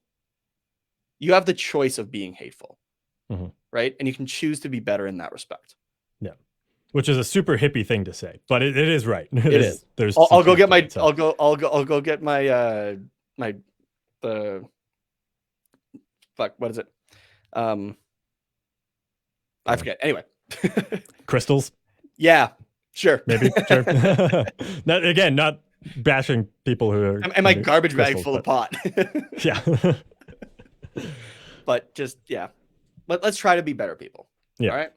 You have the choice of being hateful, right? And you can choose to be better in that respect. Yeah, which is a super hippie thing to say, but it is right. It is. There's. I'll go get my. I'll go get my. The. Fuck. What is it? I forget. Anyway. Crystals. Yeah. Sure. Maybe. Sure. not bashing people who are. And my garbage bag full of pot. Yeah. But just let's try to be better people. Yeah. All right.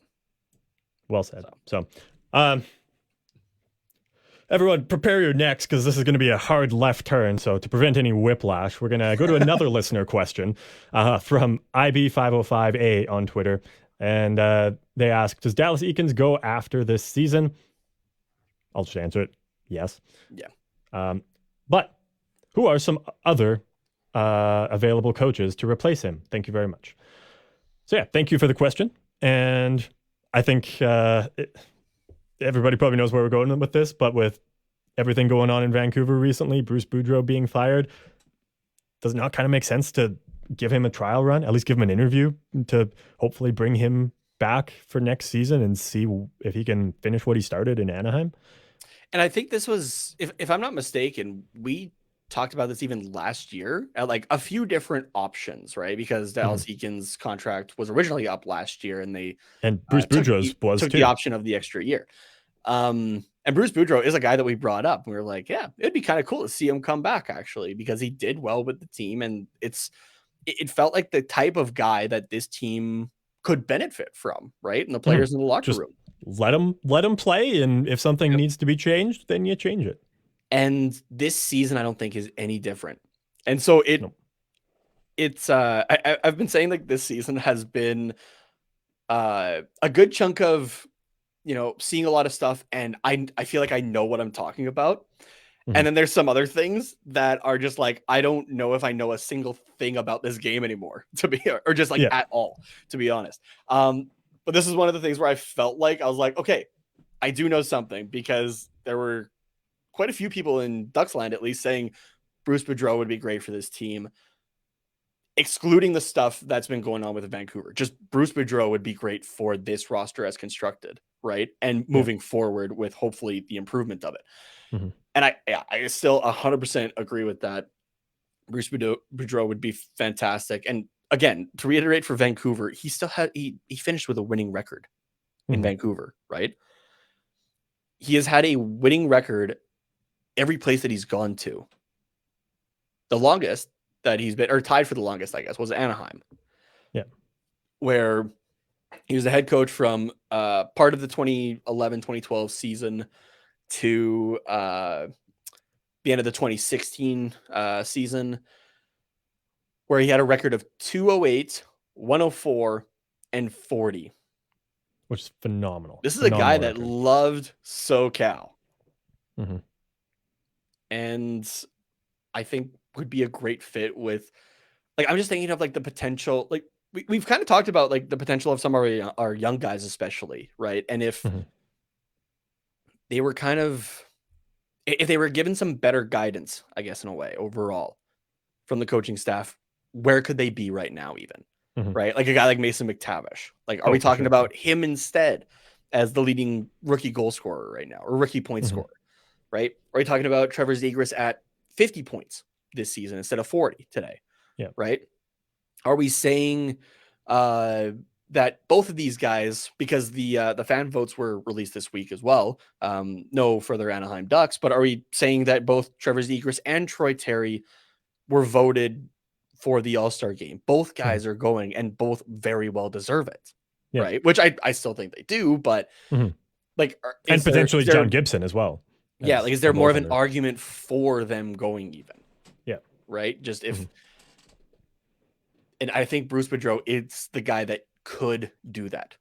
Well said. So everyone, prepare your necks because this is going to be a hard left turn. So to prevent any whiplash, we're going to go to another listener question from IB505A on Twitter. And they ask, does Dallas Eakins go after this season? I'll just answer it. Yes. Yeah. But who are some other available coaches to replace him? Thank you very much. So yeah, thank you for the question. And I think everybody probably knows where we're going with this, but with everything going on in Vancouver recently, Bruce Boudreau being fired, does it not kind of make sense to give him a trial run, at least give him an interview to hopefully bring him back for next season and see if he can finish what he started in Anaheim? And I think this was, if I'm not mistaken, we talked about this even last year at like a few different options, right? Because Dallas Eakins' contract was originally up last year, and Bruce Boudreau's took too. the option of the extra year. And Bruce Boudreau is a guy that we brought up. We were like, yeah, it'd be kind of cool to see him come back actually, because he did well with the team, and it felt like the type of guy that this team could benefit from, right? And the players in the locker room. Let him play, and if something needs to be changed, then you change it. And this season, I don't think is any different. And so I've been saying like this season has been a good chunk of, seeing a lot of stuff, and I feel like I know what I'm talking about. And then there's some other things that are just like, I don't know if I know a single thing about this game anymore, or just like at all, to be honest. But this is one of the things where I felt like I was like, okay, I do know something, because there were quite a few people in Ducksland at least saying Bruce Boudreau would be great for this team, excluding the stuff that's been going on with Vancouver. Just Bruce Boudreau would be great for this roster as constructed, right? And moving forward with hopefully the improvement of it. Mm-hmm. And I still 100% agree with that. Bruce Boudreau would be fantastic. And again, to reiterate for Vancouver, he still had he finished with a winning record in Vancouver, right? He has had a winning record every place that he's gone to. The longest that he's been, or tied for the longest, I guess, was Anaheim. Yeah. Where he was the head coach from part of the 2011-2012 season to the end of the 2016 season, where he had a record of 208, 104, and 40. Which is phenomenal. This is a guy that loved SoCal. Mm-hmm. And I think would be a great fit with, like, I'm just thinking of like the potential, like we've kind of talked about like the potential of some of our young guys, especially, right? And if they were if they were given some better guidance, I guess, in a way, overall, from the coaching staff, where could they be right now, even? Right? Like a guy like Mason McTavish. Like, are we talking about him instead as the leading rookie goal scorer right now, or rookie point scorer, right? Are we talking about Trevor Zegras at 50 points this season instead of 40 today? Yeah. Right? Are we saying that both of these guys, because the fan votes were released this week as well, no further Anaheim Ducks, but are we saying that both Trevor Zegras and Troy Terry were voted for the All-Star game? Both guys are going, and both very well deserve it, right? Which I still think they do, but like, and potentially John Gibson as well. Yeah, like, is there more of an argument for them going even? Yeah. Right? Just if and I think Bruce Boudreau is the guy that could do that.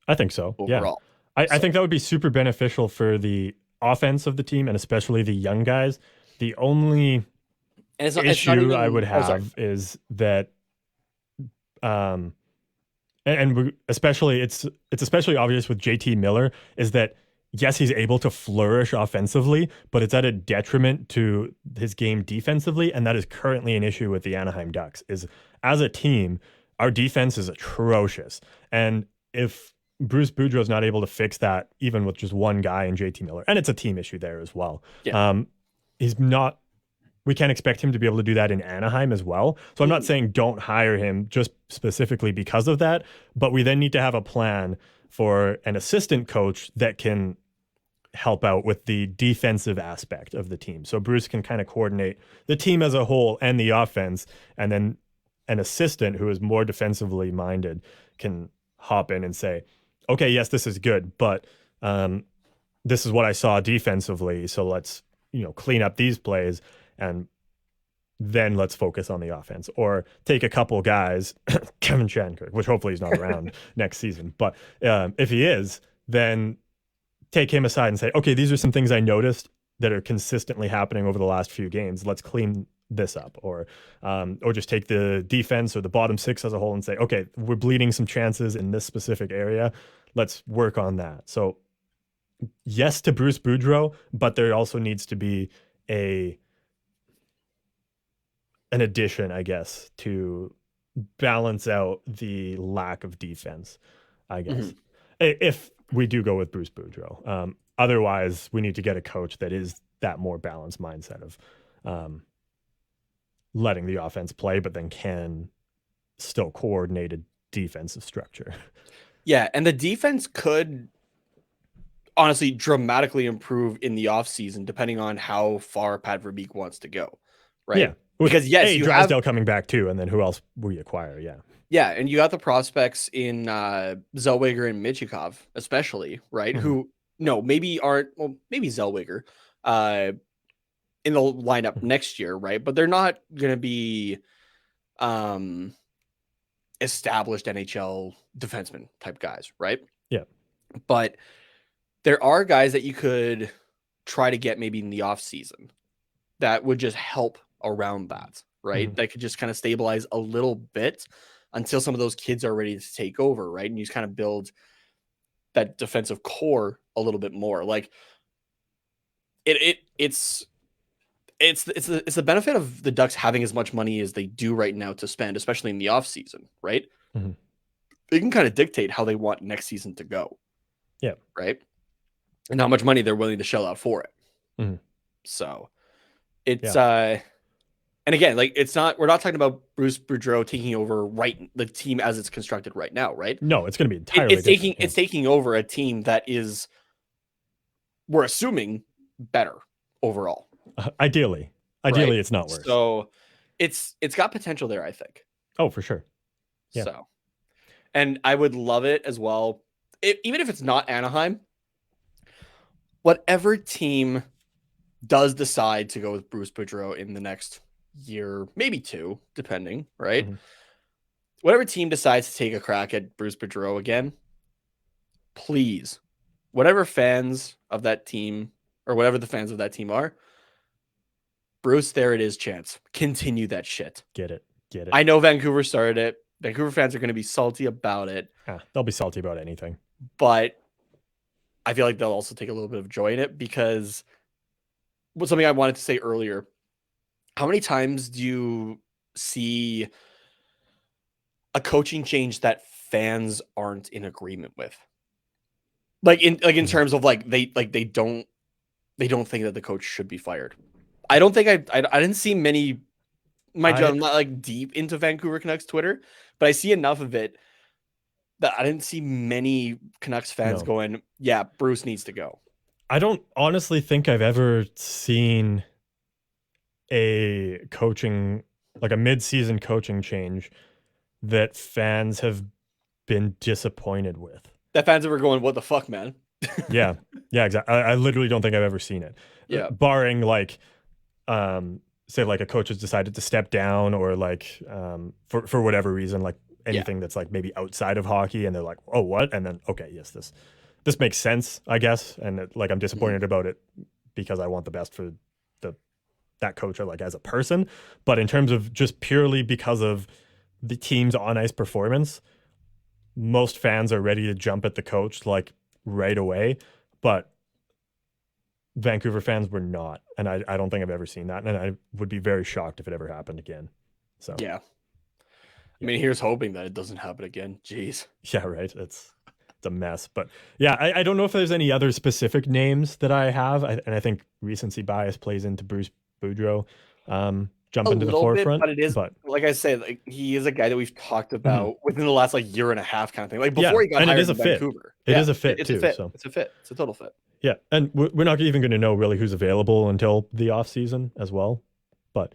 I think so. Overall. Yeah. I think that would be super beneficial for the offense of the team, and especially the young guys. The only issue I would have is that and especially it's especially obvious with JT Miller, is that yes, he's able to flourish offensively, but it's at a detriment to his game defensively, and that is currently an issue with the Anaheim Ducks. Is as a team, our defense is atrocious, and if Bruce Boudreau's not able to fix that, even with just one guy in JT Miller, and it's a team issue there as well. Yeah. He's not. We can't expect him to be able to do that in Anaheim as well. So I'm not saying don't hire him just specifically because of that, but we then need to have a plan for an assistant coach that can help out with the defensive aspect of the team. So Bruce can kind of coordinate the team as a whole and the offense, and then an assistant who is more defensively minded can hop in and say, okay, yes, this is good, but this is what I saw defensively. So let's, clean up these plays, and then let's focus on the offense. Or take a couple guys, Kevin Shattenkirk, which hopefully he's not around next season. But if he is, then take him aside and say, okay, these are some things I noticed that are consistently happening over the last few games. Let's clean this up. Or just take the defense or the bottom six as a whole and say, okay, we're bleeding some chances in this specific area. Let's work on that. So yes to Bruce Boudreau, but there also needs to be an addition, I guess, to balance out the lack of defense, I guess, if we do go with Bruce Boudreau. Otherwise, we need to get a coach that is that more balanced mindset of letting the offense play, but then can still coordinate a defensive structure. Yeah, and the defense could honestly dramatically improve in the offseason, depending on how far Pat Verbeek wants to go, right? Yeah. Because yes, you Drysdale have coming back too, and then who else we acquire? Yeah, yeah, and you got the prospects in Zellweger and Michikov, especially, right? Who maybe aren't, well, maybe Zellweger in the lineup next year, right? But they're not going to be established NHL defenseman type guys, right? Yeah, but there are guys that you could try to get maybe in the off season that would just help around that, right? That could just kind of stabilize a little bit until some of those kids are ready to take over, right? And you just kind of build that defensive core a little bit more. Like, it's the benefit of the Ducks having as much money as they do right now to spend, especially in the off season, right? Mhm. They can kind of dictate how they want next season to go. Yeah. Right. And how much money they're willing to shell out for it. Mhm. So it's and again, like we're not talking about Bruce Boudreau taking over the team as it's constructed right now, right? No, it's going to be entirely different. It's taking over a team that is, we're assuming, better overall. Ideally, right? it's not worse. So it's got potential there, I think. Oh, for sure. Yeah. So, and I would love it as well. Even if it's not Anaheim, whatever team does decide to go with Bruce Boudreau in the next year, maybe 2, depending, right? Mhm. Whatever team decides to take a crack at Bruce Boudreau again, please, whatever fans of that team or whatever the fans of that team are, Bruce, there it is, chance. Continue that shit. Get it. I know Vancouver started it. Vancouver fans are going to be salty about it. They'll be salty about anything. But I feel like they'll also take a little bit of joy in it, because something I wanted to say earlier, how many times do you see a coaching change that fans aren't in agreement with? In terms of they don't think that the coach should be fired. I don't think I didn't see many. I'm not deep into Vancouver Canucks Twitter, but I see enough of it that I didn't see many Canucks fans going, yeah, Bruce needs to go. I don't honestly think I've ever seen a coaching, a mid-season coaching change that fans have been disappointed with. That fans were going, what the fuck, man? Yeah, exactly. I literally don't think I've ever seen it. Yeah. Barring say a coach has decided to step down, or for whatever reason, anything that's maybe outside of hockey, and they're like, oh, what? And then, okay, yes, this makes sense, I guess. And I'm disappointed about it because I want the best for that coach, or as a person. But in terms of just purely because of the team's on ice performance, most fans are ready to jump at the coach right away. But Vancouver fans were not, and I don't think I've ever seen that, and I would be very shocked if it ever happened again. So yeah, I mean, here's hoping that it doesn't happen again. Jeez. Yeah, right. It's a mess, but yeah, I don't know if there's any other specific names that I have, and I think recency bias plays into Bruce Boudreau jumping to the forefront. But like I said, he is a guy that we've talked about within the last year and a half, kind of thing. Before he got hired in Vancouver. It is a fit it's too. A fit. So it's a fit. It's a total fit. Yeah, and we're not even going to know really who's available until the off season as well. But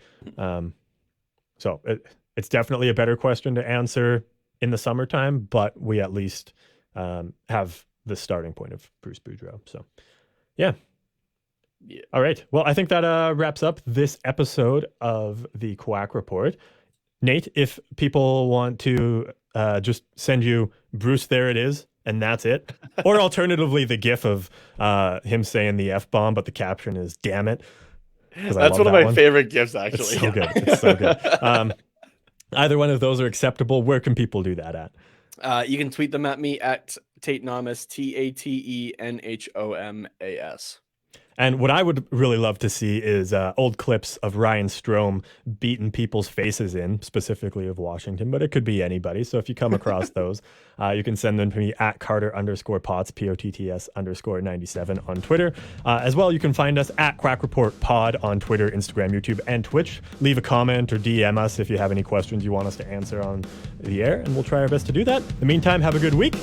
so it's definitely a better question to answer in the summertime, but we at least have the starting point of Bruce Boudreau. So yeah. All right. Well, I think that wraps up this episode of the Quack Report. Nate, if people want to just send you Bruce, there it is, and that's it. Or alternatively, the gif of him saying the F-bomb, but the caption is, damn it. That's one of my favorite gifs, actually. It's so good. It's so good. Either one of those are acceptable. Where can people do that at? You can tweet them at me at Tatenamas, TATENHOMAS. And what I would really love to see is old clips of Ryan Strome beating people's faces in, specifically of Washington, but it could be anybody. So if you come across those, you can send them to me at Carter_Potts, POTTS_97 on Twitter. As well, you can find us at Quack Report Pod on Twitter, Instagram, YouTube, and Twitch. Leave a comment or DM us if you have any questions you want us to answer on the air, and we'll try our best to do that. In the meantime, have a good week.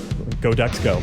Go Ducks, go.